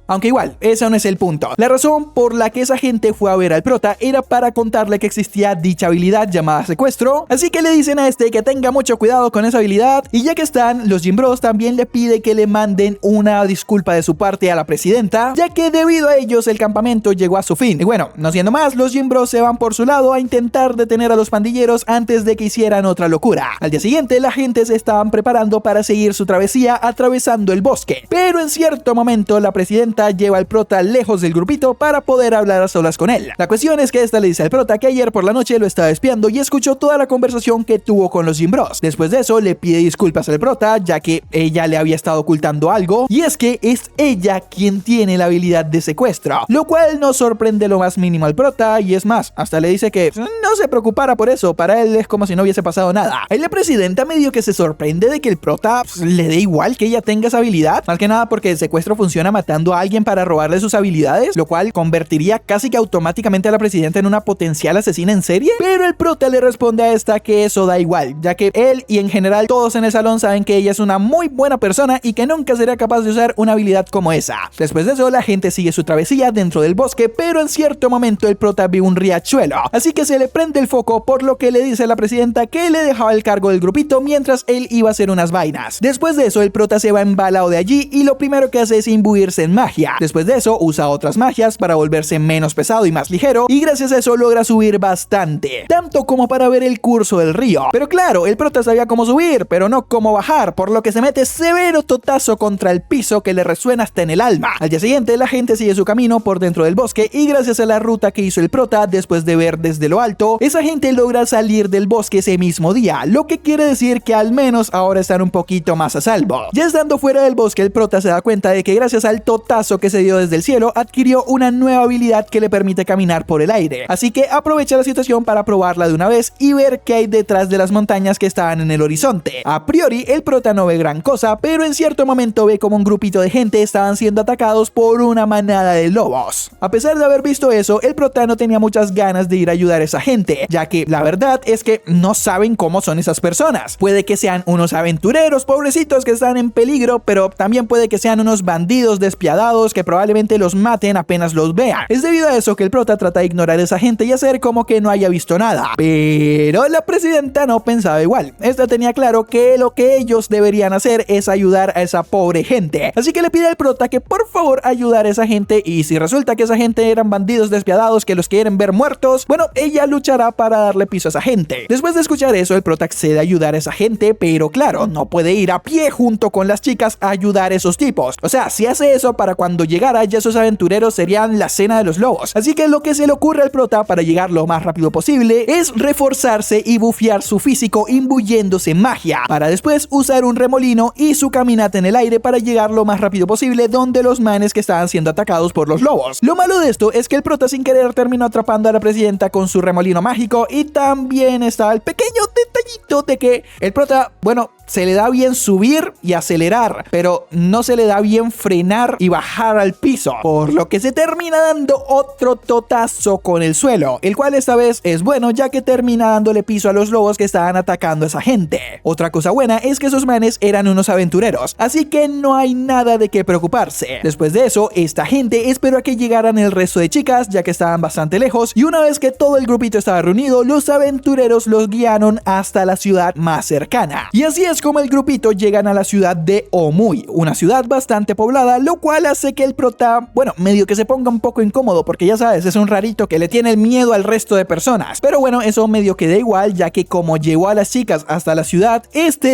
Aunque igual, ese no es el punto. La razón por la que esa gente fue a ver al prota era para contarle que existía dicha habilidad llamada secuestro, así que le dicen a este que tenga mucho cuidado con esa habilidad, y ya que están, los Gym Bros también le pide que le manden una disculpa de su parte a la presidenta, ya que debido a ellos el campamento llegó a su fin. Y bueno, no siendo más, los Gym Bros se van por su lado a intentar detener a los pandilleros antes de que hicieran otra locura. Al día siguiente, la gente se estaban preparando para seguir su travesía atravesando el bosque, pero en cierto momento la presidenta lleva al prota lejos del grupito para poder hablar a solas con él. La cuestión es que esta le dice al prota que ayer por la noche lo estaba espiando y escuchó toda la conversación que tuvo con los Gym Bros. Después de eso le pide disculpas al prota, ya que ella le había estado ocultando algo, y es que es ella quien tiene la habilidad de secuestro, lo cual no sorprende lo más mínimo al prota, y es más, hasta le dice que no se preocupara por eso, para él es como si no hubiese pasado nada. Ahí la presidenta medio que se sorprende de que el prota le dé igual que ella tenga esa habilidad, más que nada porque el secuestro funciona matando a alguien para robarle sus habilidades, lo cual convertiría casi que automáticamente a la presidenta en una potencial asesina en serie. Pero el prota le responde a esta que eso da igual, ya que él y en general todos en el salón saben que ella es una muy buena persona y que nunca sería capaz de usar una habilidad como esa. Después de eso la gente sigue su travesía dentro del bosque, pero en cierto momento el prota ve un riachuelo, así que se le prende el foco, por lo que le dice a la presidenta que le dejaba el cargo del grupito mientras él iba a hacer unas vainas. Después de eso el prota se va embalado de allí y lo primero que hace es imbuirse en magia. magia. Después de eso usa otras magias para volverse menos pesado y más ligero, y gracias a eso logra subir bastante, tanto como para ver el curso del río. Pero claro, el prota sabía cómo subir, pero no cómo bajar, por lo que se mete severo totazo contra el piso que le resuena hasta en el alma. Al día siguiente la gente sigue su camino por dentro del bosque, y gracias a la ruta que hizo el prota después de ver desde lo alto, esa gente logra salir del bosque ese mismo día, lo que quiere decir que al menos ahora están un poquito más a salvo. Ya estando fuera del bosque, el prota se da cuenta de que gracias al totazo que se dio desde el cielo, adquirió una nueva habilidad que le permite caminar por el aire, así que aprovecha la situación para probarla de una vez y ver qué hay detrás de las montañas que estaban en el horizonte. A priori el prota no ve gran cosa, pero en cierto momento ve como un grupito de gente estaban siendo atacados por una manada de lobos. A pesar de haber visto eso, el prota no tenía muchas ganas de ir a ayudar a esa gente, ya que la verdad es que no saben cómo son esas personas. Puede que sean unos aventureros pobrecitos que están en peligro, pero también puede que sean unos bandidos despiadados que probablemente los maten apenas los vean. Es debido a eso que el prota trata de ignorar a esa gente y hacer como que no haya visto nada. Pero la presidenta no pensaba igual. Esta tenía claro que lo que ellos deberían hacer es ayudar a esa pobre gente. Así que le pide al prota que por favor ayudara a esa gente, y si resulta que esa gente eran bandidos despiadados que los quieren ver muertos, bueno, ella luchará para darle piso a esa gente. Después de escuchar eso, el prota accede a ayudar a esa gente, pero claro, no puede ir a pie junto con las chicas a ayudar a esos tipos. O sea, si hace eso, para cuando llegara ya esos aventureros serían la cena de los lobos. Así que lo que se le ocurre al prota para llegar lo más rápido posible es reforzarse y bufear su físico imbuyéndose magia, para después usar un remolino y su caminata en el aire para llegar lo más rápido posible donde los manes que estaban siendo atacados por los lobos. Lo malo de esto es que el prota sin querer terminó atrapando a la presidenta con su remolino mágico, y también estaba el pequeño detallito de que el prota, bueno, se le da bien subir y acelerar, pero no se le da bien frenar y bajar al piso, por lo que se termina dando otro totazo con el suelo, el cual esta vez es bueno ya que termina dándole piso a los lobos que estaban atacando a esa gente. Otra cosa buena es que esos manes eran unos aventureros, así que no hay nada de qué preocuparse. Después de eso, esta gente esperó a que llegaran el resto de chicas, ya que estaban bastante lejos, y una vez que todo el grupito estaba reunido, los aventureros los guiaron hasta la ciudad más cercana. Y así es como el grupito llegan a la ciudad de Omui, una ciudad bastante poblada, lo cual hace que el prota, bueno, medio que se ponga un poco incómodo, porque ya sabes, es un rarito que le tiene el miedo al resto de personas. Pero bueno, eso medio que da igual, ya que como llevó a las chicas hasta la ciudad,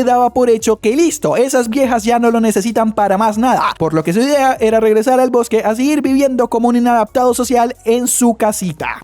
daba por hecho que listo, esas viejas ya no lo necesitan para más nada, por lo que su idea era regresar al bosque a seguir viviendo como un inadaptado social en su casita.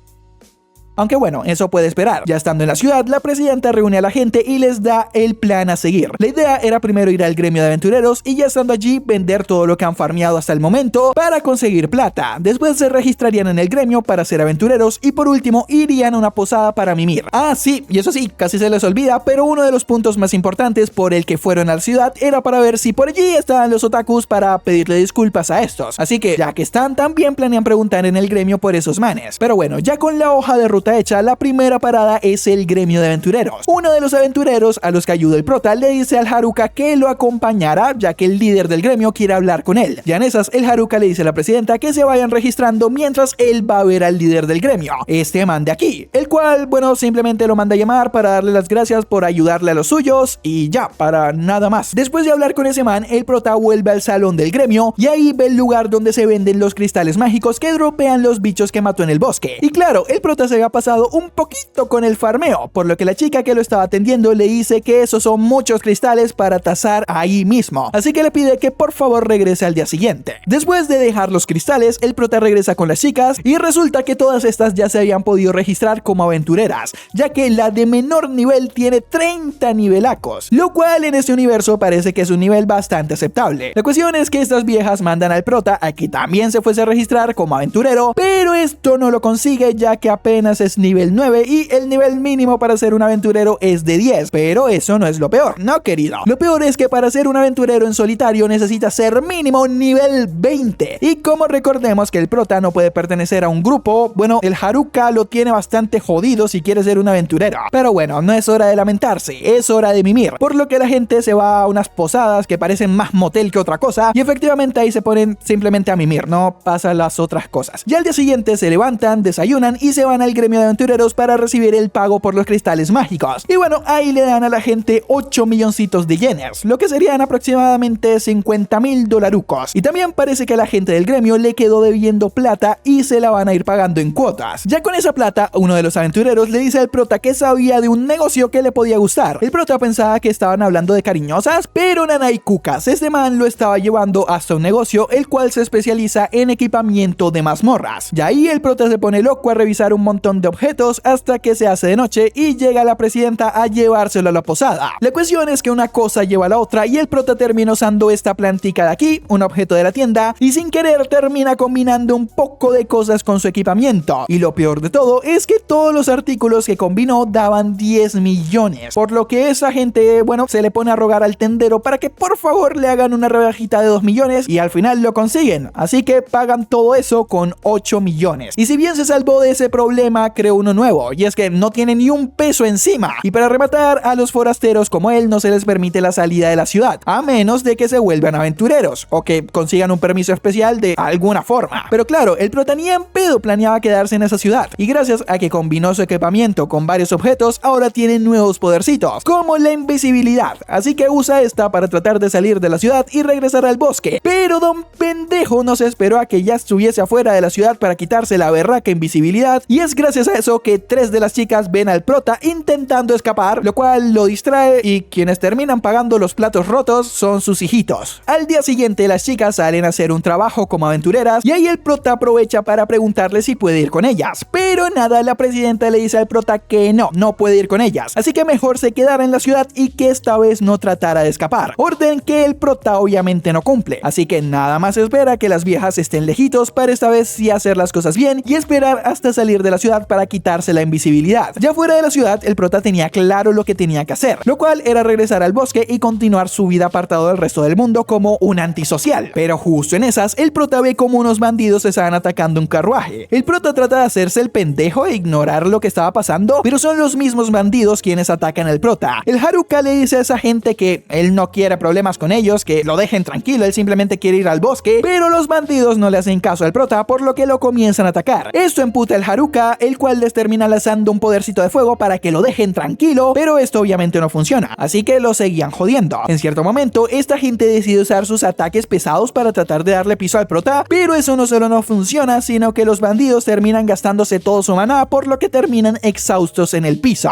Aunque bueno, eso puede esperar. Ya estando en la ciudad, la presidenta reúne a la gente y les da el plan a seguir. La idea era primero ir al gremio de aventureros y ya estando allí vender todo lo que han farmeado hasta el momento para conseguir plata. Después se registrarían en el gremio para ser aventureros y por último irían a una posada para mimir. Ah, sí, y eso sí, casi se les olvida, pero uno de los puntos más importantes por el que fueron a la ciudad era para ver si por allí estaban los otakus para pedirle disculpas a estos. Así que ya que están, también planean preguntar en el gremio por esos manes. Pero bueno, ya con la hoja de ruta hecha, la primera parada es el gremio de aventureros. Uno de los aventureros a los que ayuda el prota le dice al Haruka que lo acompañará, ya que el líder del gremio quiere hablar con él. Ya en esas, el Haruka le dice a la presidenta que se vayan registrando mientras él va a ver al líder del gremio, este man de aquí, el cual, bueno, simplemente lo manda a llamar para darle las gracias por ayudarle a los suyos y ya, para nada más. Después de hablar con ese man, el prota vuelve al salón del gremio y ahí ve el lugar donde se venden los cristales mágicos que dropean los bichos que mató en el bosque. Y claro, el prota se había pasado un poquito con el farmeo, por lo que la chica que lo estaba atendiendo le dice que esos son muchos cristales para tasar ahí mismo, así que le pide que por favor regrese al día siguiente. Después de dejar los cristales, el prota regresa con las chicas y resulta que todas estas ya se habían podido registrar como aventureras, ya que la de menor nivel tiene 30 nivelacos, lo cual en este universo parece que es un nivel bastante aceptable. La cuestión es que estas viejas mandan al prota a que también se fuese a registrar como aventurero, pero esto no lo consigue ya que apenas es nivel 9 y el nivel mínimo para ser un aventurero es de 10, pero eso no es lo peor, no querido. Lo peor es que para ser un aventurero en solitario necesita ser mínimo nivel 20, y como recordemos que el prota no puede pertenecer a un grupo, bueno, el Haruka lo tiene bastante jodido si quiere ser un aventurero. Pero bueno, no es hora de lamentarse, es hora de mimir, por lo que la gente se va a unas posadas que parecen más motel que otra cosa, y efectivamente ahí se ponen simplemente a mimir, no pasan las otras cosas. Ya al día siguiente se levantan, desayunan y se van al gremio gremio de aventureros para recibir el pago por los cristales mágicos. Y bueno, ahí le dan a la gente 8 milloncitos de yenes, lo que serían aproximadamente 50.000 dolarucos. Y también parece que a la gente del gremio le quedó debiendo plata y se la van a ir pagando en cuotas. Ya con esa plata, uno de los aventureros le dice al prota que sabía de un negocio que le podía gustar. El prota pensaba que estaban hablando de cariñosas, pero nanay cucas, este man lo estaba llevando hasta un negocio el cual se especializa en equipamiento de mazmorras. Y ahí el prota se pone loco a revisar un montón de objetos hasta que se hace de noche y llega la presidenta a llevárselo a la posada. La cuestión es que una cosa lleva a la otra y el prota termina usando esta plantica de aquí, un objeto de la tienda, y sin querer termina combinando un poco de cosas con su equipamiento. Y lo peor de todo es que todos los artículos que combinó daban 10 millones, por lo que esa gente, bueno, se le pone a rogar al tendero para que por favor le hagan una rebajita de 2 millones y al final lo consiguen, así que pagan todo eso con 8 millones. Y si bien se salvó de ese problema, creó uno nuevo, y es que no tiene ni un peso encima. Y para rematar, a los forasteros como él no se les permite la salida de la ciudad, a menos de que se vuelvan aventureros o que consigan un permiso especial de alguna forma. Pero claro, el prota ni en pedo planeaba quedarse en esa ciudad, y gracias a que combinó su equipamiento con varios objetos, ahora tiene nuevos podercitos, como la invisibilidad, así que usa esta para tratar de salir de la ciudad y regresar al bosque. Pero don pendejo no se esperó a que ya estuviese afuera de la ciudad para quitarse la berraca invisibilidad, y es gracias a eso que 3 de las chicas ven al prota intentando escapar, lo cual lo distrae, y quienes terminan pagando los platos rotos son sus hijitos. Al día siguiente las chicas salen a hacer un trabajo como aventureras y ahí el prota aprovecha para preguntarle si puede ir con ellas, pero nada, la presidenta le dice al prota que no puede ir con ellas, así que mejor se quedara en la ciudad y que esta vez no tratara de escapar, orden que el prota obviamente no cumple, así que nada más espera que las viejas estén lejitos para esta vez sí hacer las cosas bien y esperar hasta salir de la ciudad para quitarse la invisibilidad. Ya fuera de la ciudad, el prota tenía claro lo que tenía que hacer, lo cual era regresar al bosque y continuar su vida apartado del resto del mundo como un antisocial. Pero justo en esas, el prota ve como unos bandidos estaban atacando un carruaje. El prota trata de hacerse el pendejo e ignorar lo que estaba pasando, pero son los mismos bandidos quienes atacan al prota. El Haruka le dice a esa gente que él no quiere problemas con ellos, que lo dejen tranquilo, él simplemente quiere ir al bosque, pero los bandidos no le hacen caso al prota, por lo que lo comienzan a atacar. Esto emputa al Haruka, el cual les termina lanzando un podercito de fuego para que lo dejen tranquilo, pero esto obviamente no funciona, así que lo seguían jodiendo. En cierto momento, esta gente decide usar sus ataques pesados para tratar de darle piso al prota, pero eso no solo no funciona, sino que los bandidos terminan gastándose todo su maná, por lo que terminan exhaustos en el piso.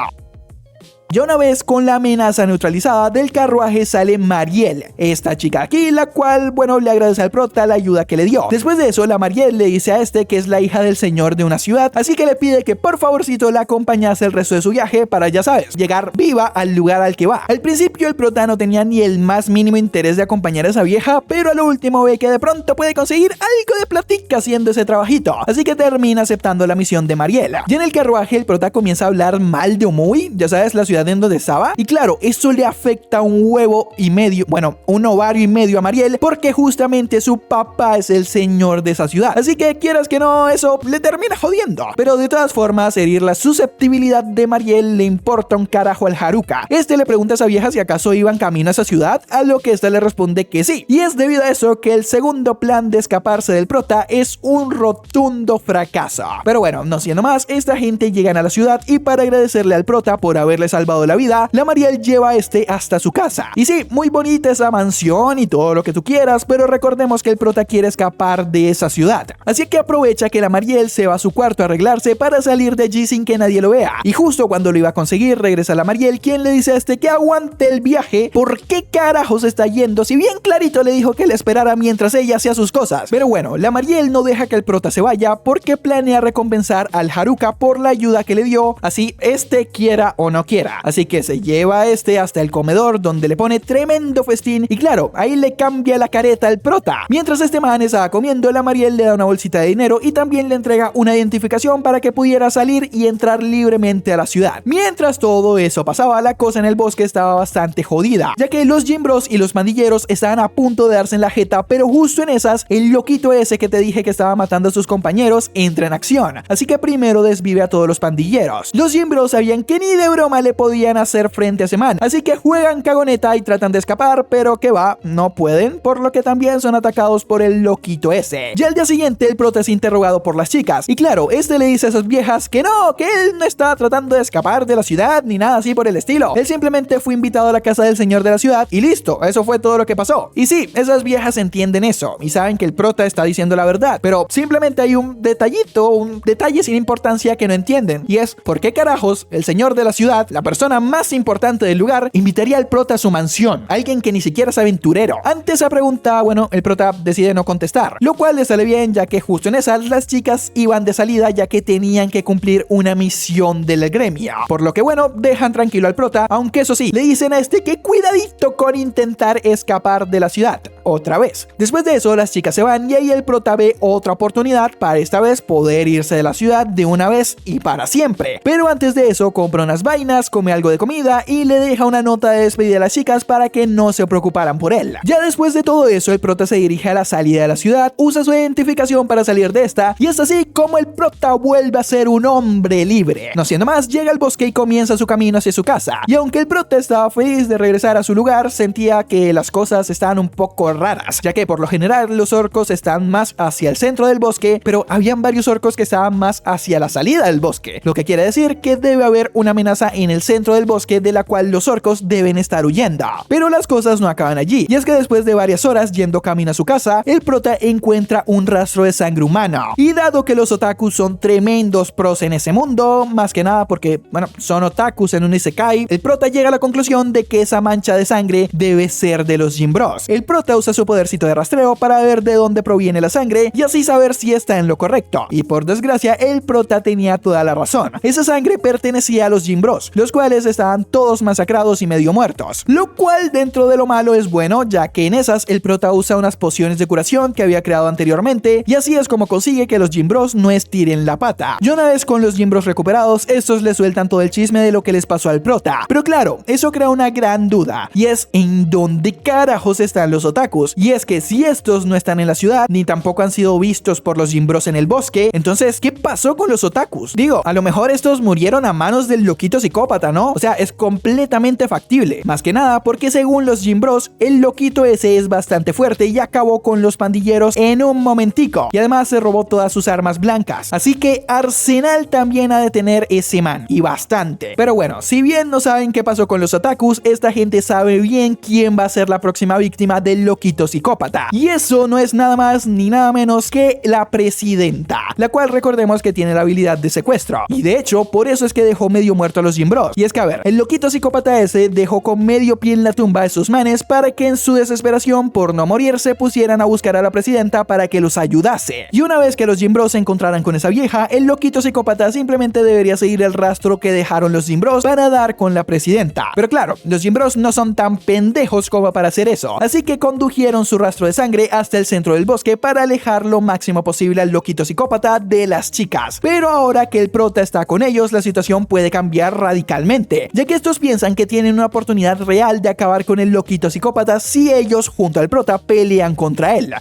Ya una vez con la amenaza neutralizada, del carruaje sale Mariel, esta chica aquí, la cual, bueno, le agradece al prota la ayuda que le dio. Después de eso, la Mariel le dice a este que es la hija del señor de una ciudad, así que le pide que por favorcito la acompañase el resto de su viaje para, ya sabes, llegar viva al lugar al que va. Al principio el prota no tenía ni el más mínimo interés de acompañar a esa vieja, pero a lo último ve que de pronto puede conseguir algo de platica haciendo ese trabajito, así que termina aceptando la misión de Mariel. Y en el carruaje el prota comienza a hablar mal de Omui, ya sabes, la ciudad en donde estaba, y claro, eso le afecta un huevo y medio, bueno, un ovario y medio a Mariel, porque justamente su papá es el señor de esa ciudad, así que quieras que no, eso le termina jodiendo. Pero de todas formas, herir la susceptibilidad de Mariel le importa un carajo al Haruka. Este le pregunta a esa vieja si acaso iban camino a esa ciudad, a lo que esta le responde que sí, y es debido a eso que el segundo plan de escaparse del prota es un rotundo fracaso. Pero bueno, no siendo más, esta gente llegan a la ciudad y para agradecerle al prota por haberle salvado la vida, la Mariel lleva a este hasta su casa. Y sí, muy bonita esa mansión y todo lo que tú quieras, pero recordemos que el prota quiere escapar de esa ciudad. Así que aprovecha que la Mariel se va a su cuarto a arreglarse para salir de allí sin que nadie lo vea. Y justo cuando lo iba a conseguir, regresa la Mariel, quien le dice a este que aguante el viaje. ¿Por qué carajos está yendo? Si bien clarito le dijo que le esperara mientras ella hacía sus cosas. Pero bueno, la Mariel no deja que el prota se vaya porque planea recompensar al Haruka por la ayuda que le dio, así este quiera o no quiera. Así que se lleva a este hasta el comedor donde le pone tremendo festín y claro, ahí le cambia la careta al prota. Mientras este man estaba comiendo, la Mariel le da una bolsita de dinero y también le entrega una identificación para que pudiera salir y entrar libremente a la ciudad. Mientras todo eso pasaba, la cosa en el bosque estaba bastante jodida, ya que los Gym Bros y los pandilleros estaban a punto de darse en la jeta, pero justo en esas, el loquito ese que te dije que estaba matando a sus compañeros entra en acción, así que primero desvive a todos los pandilleros. Los Gym Bros sabían que ni de broma le podían podían hacer frente a ese man. Así que juegan cagoneta y tratan de escapar, pero que va, no pueden, por lo que también son atacados por el loquito ese. Ya al día siguiente el prota es interrogado por las chicas, y claro, este le dice a esas viejas que él no está tratando de escapar de la ciudad ni nada así por el estilo. Él simplemente fue invitado a la casa del señor de la ciudad y listo, eso fue todo lo que pasó. Y sí, esas viejas entienden eso y saben que el prota está diciendo la verdad, pero simplemente hay un detallito, un detalle sin importancia que no entienden, y es ¿por qué carajos el señor de la ciudad, la persona más importante del lugar, invitaría al prota a su mansión? Alguien que ni siquiera es aventurero. Ante esa pregunta, bueno, el prota decide no contestar, lo cual le sale bien ya que justo en esas las chicas iban de salida ya que tenían que cumplir una misión del gremio, por lo que bueno, dejan tranquilo al prota, aunque eso sí, le dicen a este que cuidadito con intentar escapar de la ciudad otra vez. Después de eso las chicas se van y ahí el prota ve otra oportunidad para esta vez poder irse de la ciudad de una vez y para siempre, pero antes de eso compra unas vainas, come algo de comida y le deja una nota de despedida a las chicas para que no se preocuparan por él. Ya después de todo eso el prota se dirige a la salida de la ciudad, usa su identificación para salir de esta y es así como el prota vuelve a ser un hombre libre. No siendo más, llega al bosque y comienza su camino hacia su casa, y aunque el prota estaba feliz de regresar a su lugar, sentía que las cosas estaban un poco raras, ya que por lo general los orcos están más hacia el centro del bosque, pero habían varios orcos que estaban más hacia la salida del bosque, lo que quiere decir que debe haber una amenaza en el centro del bosque de la cual los orcos deben estar huyendo. Pero las cosas no acaban allí, y es que después de varias horas yendo camino a su casa, el prota encuentra un rastro de sangre humana, y dado que los otakus son tremendos pros en ese mundo, más que nada porque, bueno, son otakus en un isekai, el prota llega a la conclusión de que esa mancha de sangre debe ser de los Gym Bros. El prota usa su podercito de rastreo para ver de dónde proviene la sangre y así saber si está en lo correcto, y por desgracia el prota tenía toda la razón. Esa sangre pertenecía a los Gym Bros, los cuales estaban todos masacrados y medio muertos, lo cual dentro de lo malo es bueno, ya que en esas el prota usa unas pociones de curación que había creado anteriormente, y así es como consigue que los Gym Bros no estiren la pata. Y una vez con los Gym Bros recuperados, estos le sueltan todo el chisme de lo que les pasó al prota, pero claro, eso crea una gran duda, y es ¿en dónde carajos están los otakus? Y es que si estos no están en la ciudad, ni tampoco han sido vistos por los Gym Bros en el bosque, entonces ¿qué pasó con los otakus? Digo, a lo mejor estos murieron a manos del loquito psicópata, ¿no? O sea, es completamente factible, más que nada porque según los Gym Bros, el loquito ese es bastante fuerte y acabó con los pandilleros en un momentico, y además se robó todas sus armas blancas, así que arsenal también ha de tener ese man, y bastante. Pero bueno, si bien no saben qué pasó con los otakus, esta gente sabe bien quién va a ser la próxima víctima del loquito psicópata, y eso no es nada más ni nada menos que la presidenta, la cual recordemos que tiene la habilidad de secuestro, y de hecho por eso es que dejó medio muerto a los Gym Bros. Y es que a ver, el loquito psicópata ese dejó con medio pie en la tumba a esos manes para que en su desesperación por no morir se pusieran a buscar a la presidenta para que los ayudase, y una vez que los Gym Bros se encontraran con esa vieja, el loquito psicópata simplemente debería seguir el rastro que dejaron los Gym Bros para dar con la presidenta. Pero claro, los Gym Bros no son tan pendejos como para hacer eso, así que condujeron su rastro de sangre hasta el centro del bosque para alejar lo máximo posible al loquito psicópata de las chicas. Pero ahora que el prota está con ellos, la situación puede cambiar radicalmente, ya que estos piensan que tienen una oportunidad real de acabar con el loquito psicópata si ellos junto al prota pelean contra él.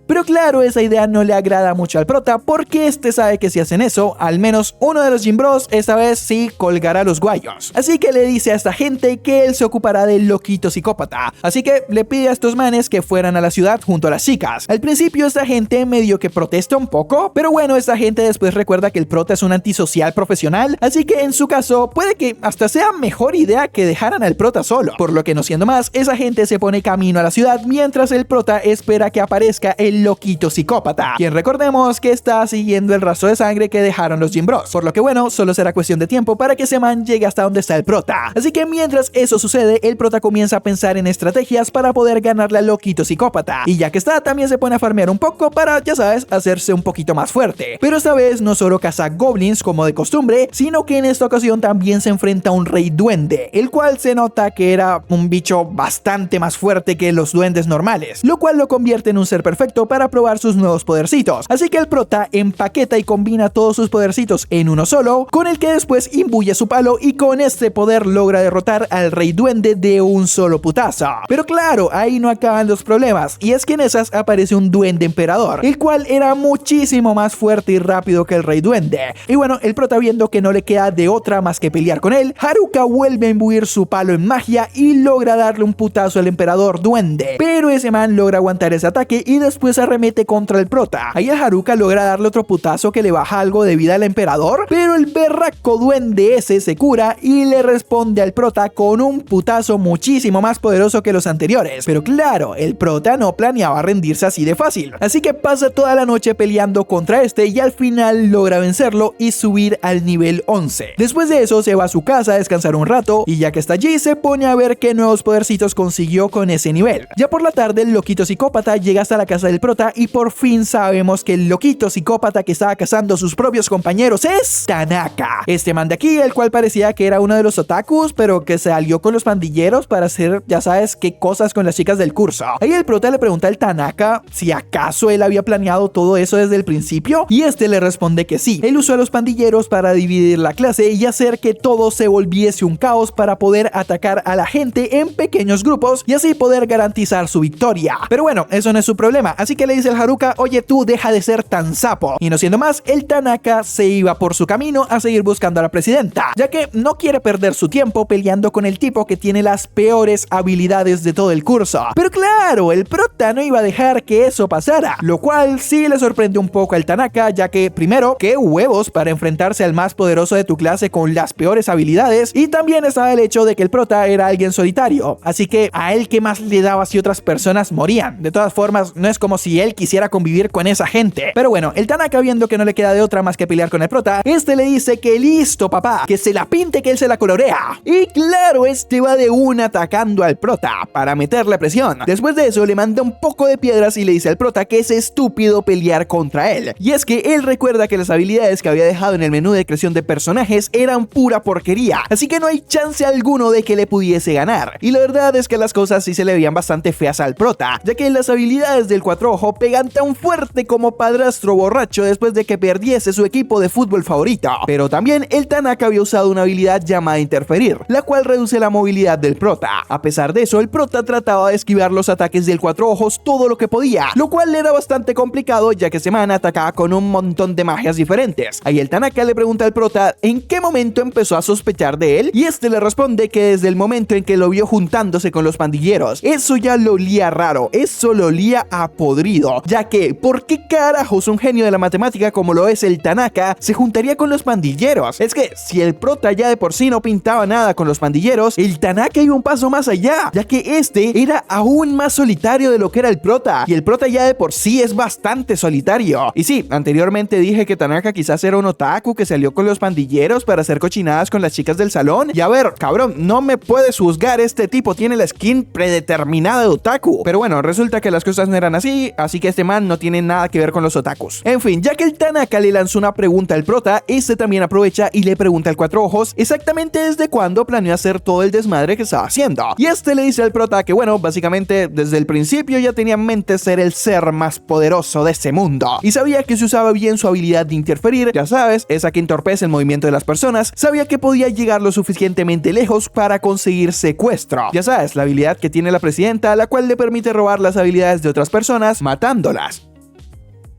Pero claro, esa idea no le agrada mucho al prota porque este sabe que si hacen eso, al menos uno de los Gym Bros esta vez sí colgará los guayos. Así que le dice a esta gente que él se ocupará del loquito psicópata. Así que le pide a estos manes que fueran a la ciudad junto a las chicas. Al principio esta gente medio que protesta un poco, pero bueno, esta gente después recuerda que el prota es un antisocial profesional, así que en su caso puede que hasta sea mejor idea que dejaran al prota solo. Por lo que no siendo más, esa gente se pone camino a la ciudad mientras el prota espera que aparezca el loquito psicópata, quien recordemos que está siguiendo el rastro de sangre que dejaron los Gym Bros, por lo que bueno, solo será cuestión de tiempo para que ese man llegue hasta donde está el prota. Así que mientras eso sucede, el prota comienza a pensar en estrategias para poder ganarle al loquito psicópata, y ya que está, también se pone a farmear un poco para, ya sabes, hacerse un poquito más fuerte. Pero esta vez no solo caza goblins como de costumbre, sino que en esta ocasión también se enfrenta a un rey duende, el cual se nota que era un bicho bastante más fuerte que los duendes normales, lo cual lo convierte en un ser perfecto para probar sus nuevos podercitos. Así que el prota empaqueta y combina todos sus podercitos en uno solo, con el que después imbuye su palo y con este poder logra derrotar al rey duende de un solo putazo. Pero claro, ahí no acaban los problemas, y es que en esas aparece un duende emperador, el cual era muchísimo más fuerte y rápido que el rey duende. Y bueno, el prota, viendo que no le queda de otra más que pelear con él, Haruka vuelve a imbuir su palo en magia y logra darle un putazo al emperador duende. Pero ese man logra aguantar ese ataque y después arremete contra el prota. Ahí el Haruka logra darle otro putazo que le baja algo de vida al emperador, pero el berraco duende ese se cura y le responde al prota con un putazo muchísimo más poderoso que los anteriores. Pero claro, el prota no planeaba rendirse así de fácil, así que pasa toda la noche peleando contra este y al final logra vencerlo y subir al nivel 11. Después de eso se va a su casa a descansar un rato y ya que está allí se pone a ver qué nuevos podercitos consiguió con ese nivel. Ya por la tarde el loquito psicópata llega hasta la casa del prota y por fin sabemos que el loquito psicópata que estaba cazando a sus propios compañeros es Tanaka. Este man de aquí, el cual parecía que era uno de los otakus, pero que se alió con los pandilleros para hacer, ya sabes, qué cosas con las chicas del curso. Ahí el prota le pregunta al Tanaka si acaso él había planeado todo eso desde el principio, y este le responde que sí. Él usó a los pandilleros para dividir la clase y hacer que todo se volviese un caos para poder atacar a la gente en pequeños grupos y así poder garantizar su victoria. Pero bueno, eso no es su problema, así que le dice el Haruka: oye, tú deja de ser tan sapo. Y no siendo más, el Tanaka se iba por su camino a seguir buscando a la presidenta, ya que no quiere perder su tiempo peleando con el tipo que tiene las peores habilidades de todo el curso. Pero claro, el prota no iba a dejar que eso pasara, lo cual sí le sorprendió un poco al Tanaka, ya que primero, qué huevos para enfrentarse al más poderoso de tu clase con las peores habilidades, y también estaba el hecho de que el prota era alguien solitario, así que a él qué más le daba si otras personas morían. De todas formas, no es como si él quisiera convivir con esa gente. Pero bueno, el Tanaka, viendo que no le queda de otra más que pelear con el prota, este le dice que listo papá, que se la pinte, que él se la colorea. Y claro, este va de una atacando al prota para meterle presión. Después de eso le manda un poco de piedras y le dice al prota que es estúpido pelear contra él. Y es que él recuerda que las habilidades que había dejado en el menú de creación de personajes eran pura porquería, así que no hay chance alguno de que le pudiese ganar. Y la verdad es que las cosas sí se le veían bastante feas al prota, ya que las habilidades del Cuatro Ojo pegan tan fuerte como padrastro borracho después de que perdiese su equipo de fútbol favorito. Pero también el Tanaka había usado una habilidad llamada Interferir, la cual reduce la movilidad del prota. A pesar de eso, el prota trataba de esquivar los ataques del Cuatro Ojos todo lo que podía, lo cual era bastante complicado, ya que Semana atacaba con un montón de magias diferentes. Ahí el Tanaka le pregunta al prota en qué momento empezó a sospechar de él, y este le responde que desde el momento en que lo vio juntándose con los pandilleros. Eso ya lo olía raro, eso lo olía a podrido, ya que ¿por qué carajos un genio de la matemática como lo es el Tanaka se juntaría con los pandilleros? Es que si el prota ya de por sí no pintaba nada con los pandilleros, el Tanaka iba un paso más allá, ya que este era aún más solitario de lo que era el prota, y el prota ya de por sí es bastante solitario. Y sí, anteriormente dije que Tanaka quizás era un otaku que salió con los pandilleros para hacer cochinadas con las chicas del salón, y a ver, cabrón, no me puedes juzgar, este tipo tiene la skin predeterminada de otaku. Pero bueno, resulta que las cosas no eran así, así que este man no tiene nada que ver con los otakus. En fin, ya que el Tanaka le lanzó una pregunta al prota, este también aprovecha y le pregunta al Cuatro Ojos exactamente desde cuándo planeó hacer todo el desmadre que estaba haciendo. Y este le dice al prota que bueno, básicamente desde el principio ya tenía en mente ser el ser más poderoso de ese mundo, y sabía que si usaba bien su habilidad de interferir, ya sabes, esa que entorpece el movimiento de las personas, sabía que podía llegar lo suficientemente lejos para conseguir secuestro. Ya sabes, la habilidad que tiene la presidenta, la cual le permite robar las habilidades de otras personas matándolas.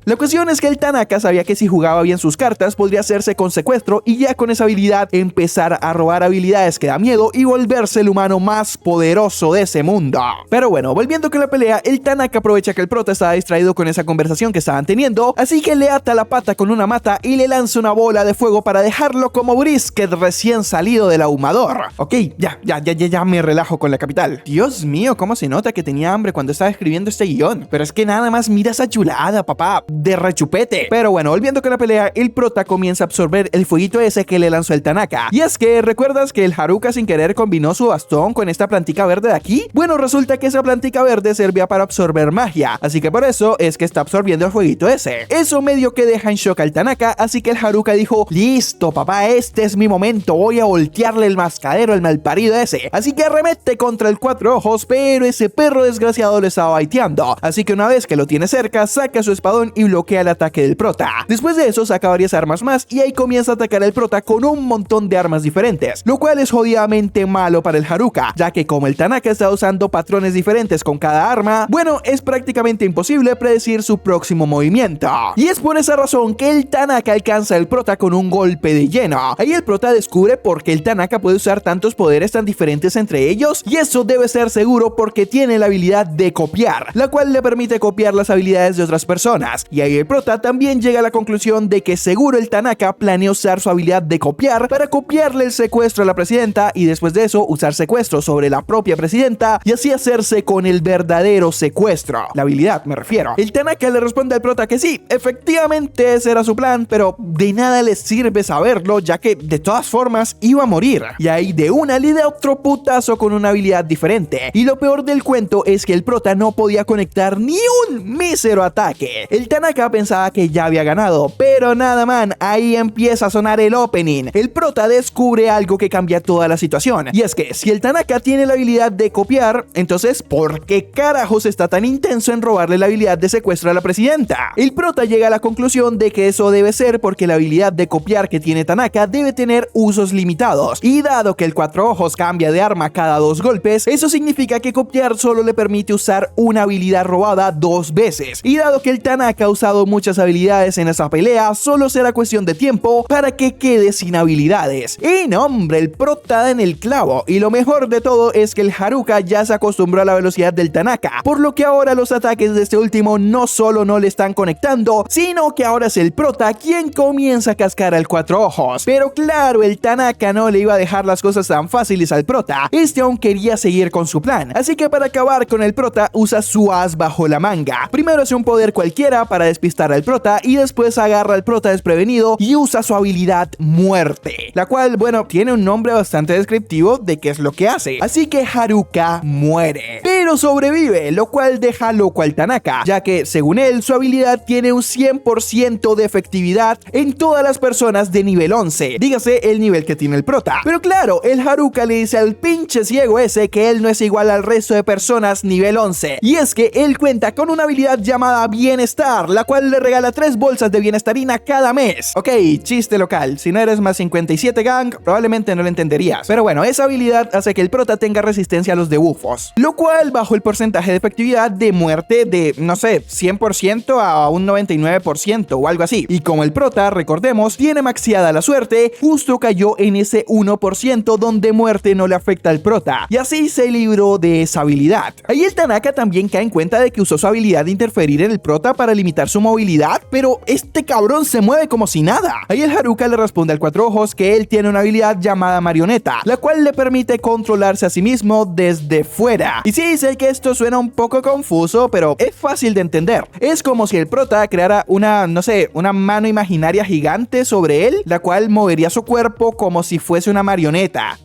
La cuestión es que el Tanaka sabía que si jugaba bien sus cartas podría hacerse con secuestro y ya con esa habilidad empezar a robar habilidades que da miedo y volverse el humano más poderoso de ese mundo. Pero bueno, volviendo con la pelea, el Tanaka aprovecha que el prota estaba distraído con esa conversación que estaban teniendo, así que le ata la pata con una mata y le lanza una bola de fuego para dejarlo como brisket recién salido del ahumador. Ok, ya me relajo con la capital. Dios mío, cómo se nota que tenía hambre cuando estaba escribiendo este guión. Pero es que nada más mira esa chulada, papá. de rechupete. Pero bueno, volviendo con la pelea, el prota comienza a absorber el fueguito ese que le lanzó el Tanaka. Y es que, ¿recuerdas que el Haruka sin querer combinó su bastón con esta plantica verde de aquí? Bueno, resulta que esa plantica verde servía para absorber magia, así que por eso es que está absorbiendo el fueguito ese. Eso medio que deja en shock al Tanaka, así que el Haruka dijo: listo papá, este es mi momento, voy a voltearle el mascadero al malparido ese. Así que arremete contra el Cuatro Ojos, pero ese perro desgraciado lo estaba baiteando, así que una vez que lo tiene cerca, saca su espadón y bloquea el ataque del prota. Después de eso saca varias armas más y ahí comienza a atacar al prota con un montón de armas diferentes, lo cual es jodidamente malo para el Haruka, ya que como el Tanaka está usando patrones diferentes con cada arma, bueno, es prácticamente imposible predecir su próximo movimiento. Y es por esa razón que el Tanaka alcanza al prota con un golpe de lleno. Ahí el prota descubre por qué el Tanaka puede usar tantos poderes tan diferentes entre ellos, y eso debe ser seguro porque tiene la habilidad de copiar, la cual le permite copiar las habilidades de otras personas. Y ahí el prota también llega a la conclusión de que seguro el Tanaka planea usar su habilidad de copiar para copiarle el secuestro a la presidenta y después de eso usar secuestro sobre la propia presidenta y así hacerse con el verdadero secuestro. La habilidad, me refiero. El Tanaka le responde al prota que sí, efectivamente ese era su plan, pero de nada le sirve saberlo, ya que de todas formas iba a morir. Y ahí de una le da otro putazo con una habilidad diferente. Y lo peor del cuento es que el prota no podía conectar ni un mísero ataque. El Tanaka pensaba que ya había ganado, pero nada man, ahí empieza a sonar el opening. El prota descubre algo que cambia toda la situación, y es que si el Tanaka tiene la habilidad de copiar, entonces ¿por qué carajos está tan intenso en robarle la habilidad de secuestro a la presidenta? El prota llega a la conclusión de que eso debe ser porque la habilidad de copiar que tiene Tanaka debe tener usos limitados, y dado que el Cuatro Ojos cambia de arma cada 2 golpes, eso significa que copiar solo le permite usar una habilidad robada 2 veces, y dado que el Tanaka ha usado muchas habilidades en esa pelea, solo será cuestión de tiempo para que quede sin habilidades. Y no hombre, el prota da en el clavo, y lo mejor de todo es que el Haruka ya se acostumbró a la velocidad del Tanaka, por lo que ahora los ataques de este último no solo no le están conectando, sino que ahora es el prota quien comienza a cascar al Cuatro Ojos. Pero claro, el Tanaka no le iba a dejar las cosas tan fáciles al prota, este aún quería seguir con su plan, así que para acabar con el prota usa su as bajo la manga. Primero hace un poder cualquiera para despistar al prota y después agarra al prota desprevenido y usa su habilidad muerte, la cual, bueno, tiene un nombre bastante descriptivo de qué es lo que hace, así que Haruka muere, pero sobrevive, lo cual deja loco al Tanaka, ya que según él su habilidad tiene un 100% de efectividad en todas las personas de nivel 11, dígase el nivel que tiene el prota. Pero claro, el Haruka le dice al pinche ciego ese que él no es igual al resto de personas nivel 11, y es que él cuenta con una habilidad llamada Bienestar, la cual le regala 3 bolsas de bienestarina cada mes. Ok, chiste local, si no eres más 57 gang, probablemente no lo entenderías, pero bueno, esa habilidad hace que el prota tenga resistencia a los debuffos, lo cual bajó el porcentaje de efectividad de muerte de, no sé, 100% a un 99% o algo así. Y como el prota, recordemos, tiene maxiada la suerte, justo cayó en ese 1% donde muerte no le afecta al prota, y así se libró de esa habilidad. Ahí el Tanaka también cae en cuenta de que usó su habilidad de interferir en el prota para limitar su movilidad, pero este cabrón se mueve como si nada. Ahí el Haruka le responde al Cuatro Ojos que él tiene una habilidad llamada Marioneta, la cual le permite controlarse a sí mismo desde fuera. Y sí, sé que esto suena un poco confuso, pero es fácil de entender. Es como si el prota creara una, no sé, una mano imaginaria gigante sobre él, la cual movería su cuerpo como si fuese una marioneta.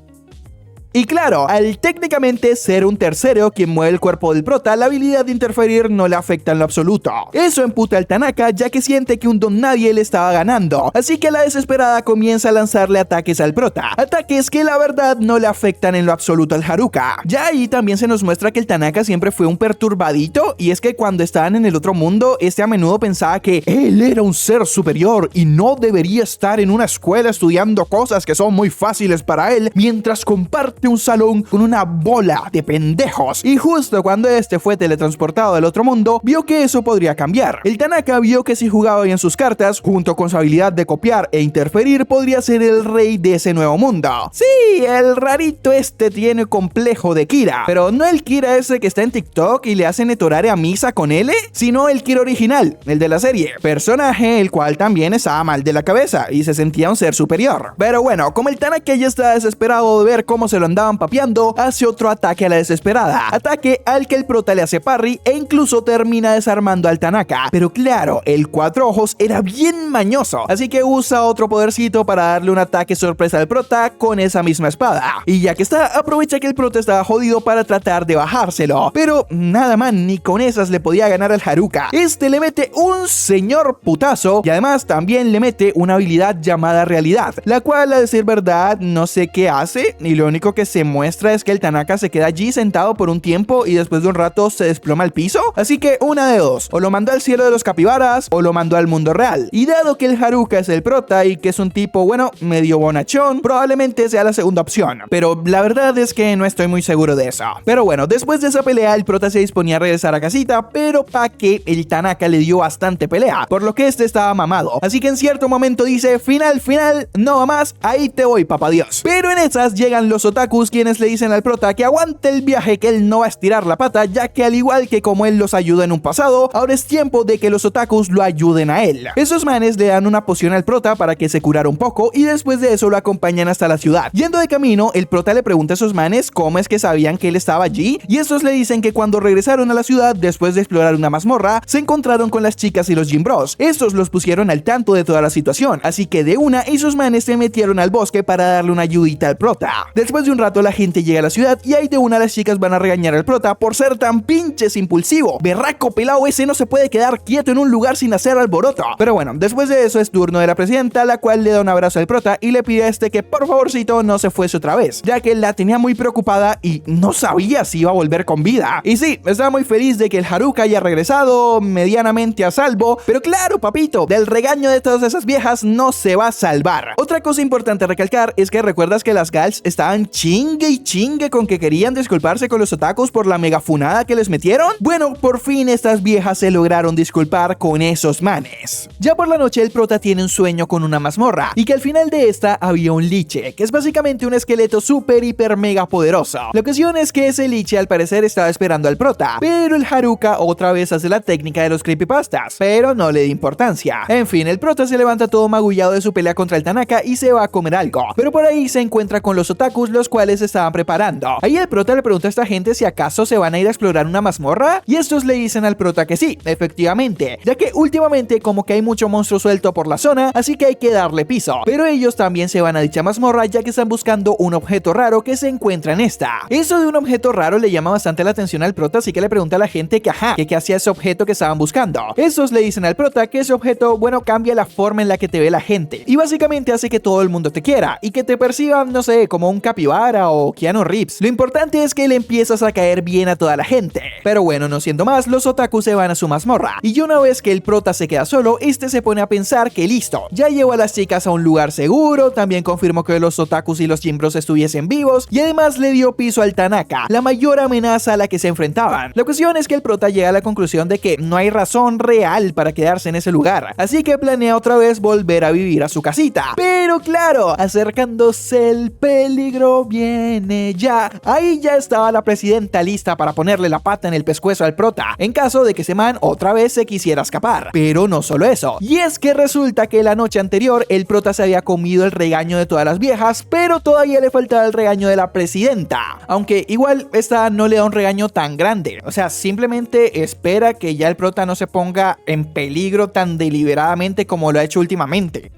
Y claro, al técnicamente ser un tercero quien mueve el cuerpo del prota, la habilidad de interferir no le afecta en lo absoluto. Eso emputa al Tanaka, ya que siente que un don nadie le estaba ganando, así que a la desesperada comienza a lanzarle ataques al prota, ataques que la verdad no le afectan en lo absoluto al Haruka. Ya ahí también se nos muestra que el Tanaka siempre fue un perturbadito, y es que cuando estaban en el otro mundo, este a menudo pensaba que él era un ser superior y no debería estar en una escuela estudiando cosas que son muy fáciles para él, mientras comparte un salón con una bola de pendejos. Y justo cuando este fue teletransportado al otro mundo, vio que eso podría cambiar. El Tanaka vio que si jugaba bien sus cartas, junto con su habilidad de copiar e interferir, podría ser el rey de ese nuevo mundo. Sí, el rarito este tiene complejo de Kira, pero no el Kira ese que está en TikTok y le hacen etorare a Misa con L, sino el Kira original, el de la serie, personaje el cual también estaba mal de la cabeza y se sentía un ser superior. Pero bueno, como el Tanaka ya está desesperado de ver cómo se lo andaban papeando, hace otro ataque a la desesperada, ataque al que el prota le hace parry e incluso termina desarmando al Tanaka. Pero claro, el Cuatro Ojos era bien mañoso, así que usa otro podercito para darle un ataque sorpresa al prota con esa misma espada. Y ya que está, aprovecha que el prota estaba jodido para tratar de bajárselo, pero nada más, ni con esas le podía ganar al Haruka. Este le mete un señor putazo y además también le mete una habilidad llamada realidad, la cual, a decir verdad, no sé qué hace, y lo único que se muestra es que el Tanaka se queda allí sentado por un tiempo y después de un rato se desploma al piso. Así que una de dos, o lo mandó al cielo de los capibaras o lo mandó al mundo real. Y dado que el Haruka es el prota y que es un tipo, bueno, medio bonachón, probablemente sea la segunda opción, pero la verdad es que no estoy muy seguro de eso. Pero bueno, después de esa pelea el prota se disponía a regresar a casita, pero pa' que el Tanaka le dio bastante pelea, por lo que este estaba mamado, así que en cierto momento dice: final, no va más, ahí te voy, papá Dios. Pero en esas llegan los otakus, quienes le dicen al prota que aguante el viaje, que él no va a estirar la pata, ya que al igual que como él los ayuda en un pasado, ahora es tiempo de que los otakus lo ayuden a él. Esos manes le dan una poción al prota para que se curara un poco y después de eso lo acompañan hasta la ciudad. Yendo de camino, el prota le pregunta a esos manes cómo es que sabían que él estaba allí, y estos le dicen que cuando regresaron a la ciudad después de explorar una mazmorra, se encontraron con las chicas y los Gym Bros. Estos los pusieron al tanto de toda la situación, así que de una esos manes se metieron al bosque para darle una ayudita al prota. Después de un rato la gente llega a la ciudad y ahí de una las chicas van a regañar al prota por ser tan pinches impulsivo. Berraco pelado ese no se puede quedar quieto en un lugar sin hacer alboroto. Pero bueno, después de eso es turno de la presidenta, la cual le da un abrazo al prota y le pide a este que por favorcito no se fuese otra vez, ya que la tenía muy preocupada y no sabía si iba a volver con vida. Y sí, estaba muy feliz de que el Haruka haya regresado medianamente a salvo, pero claro, papito, del regaño de todas esas viejas no se va a salvar. Otra cosa importante a recalcar es que recuerdas que las gals estaban chingue y chingue con que querían disculparse con los otakus por la megafunada que les metieron. Bueno, por fin estas viejas se lograron disculpar con esos manes. Ya por la noche el prota tiene un sueño con una mazmorra y que al final de esta había un liche, que es básicamente un esqueleto súper hiper mega poderoso. La cuestión es que ese liche al parecer estaba esperando al prota, pero el Haruka otra vez hace la técnica de los creepypastas, pero no le da importancia. En fin, el prota se levanta todo magullado de su pelea contra el Tanaka y se va a comer algo, pero por ahí se encuentra con los otakus, los cuales se estaban preparando. Ahí el prota le pregunta a esta gente si acaso se van a ir a explorar una mazmorra, y estos le dicen al prota que sí, efectivamente, ya que últimamente como que hay mucho monstruo suelto por la zona, así que hay que darle piso. Pero ellos también se van a dicha mazmorra ya que están buscando un objeto raro que se encuentra en esta. Eso de un objeto raro le llama bastante la atención al prota, así que le pregunta a la gente que que qué hacía ese objeto que estaban buscando. Estos le dicen al prota que ese objeto, bueno, cambia la forma en la que te ve la gente y básicamente hace que todo el mundo te quiera y que te perciban, no sé, como un capibara o Keanu Reeves. Lo importante es que le empiezas a caer bien a toda la gente. Pero bueno, no siendo más, los otakus se van a su mazmorra y una vez que el prota se queda solo, este se pone a pensar que listo, ya llevo a las chicas a un lugar seguro, también confirmó que los otakus y los Gym Bros estuviesen vivos y además le dio piso al Tanaka, la mayor amenaza a la que se enfrentaban. La cuestión es que el prota llega a la conclusión de que no hay razón real para quedarse en ese lugar, así que planea otra vez volver a vivir a su casita. Pero claro, acercándose el peligro viene ya. Ahí ya estaba la presidenta lista para ponerle la pata en el pescuezo al prota, en caso de que ese man otra vez se quisiera escapar. Pero no solo eso, y es que resulta que la noche anterior el prota se había comido el regaño de todas las viejas, pero todavía le faltaba el regaño de la presidenta, aunque igual esta no le da un regaño tan grande, o sea, simplemente espera que ya el prota no se ponga en peligro tan deliberadamente como lo ha hecho últimamente.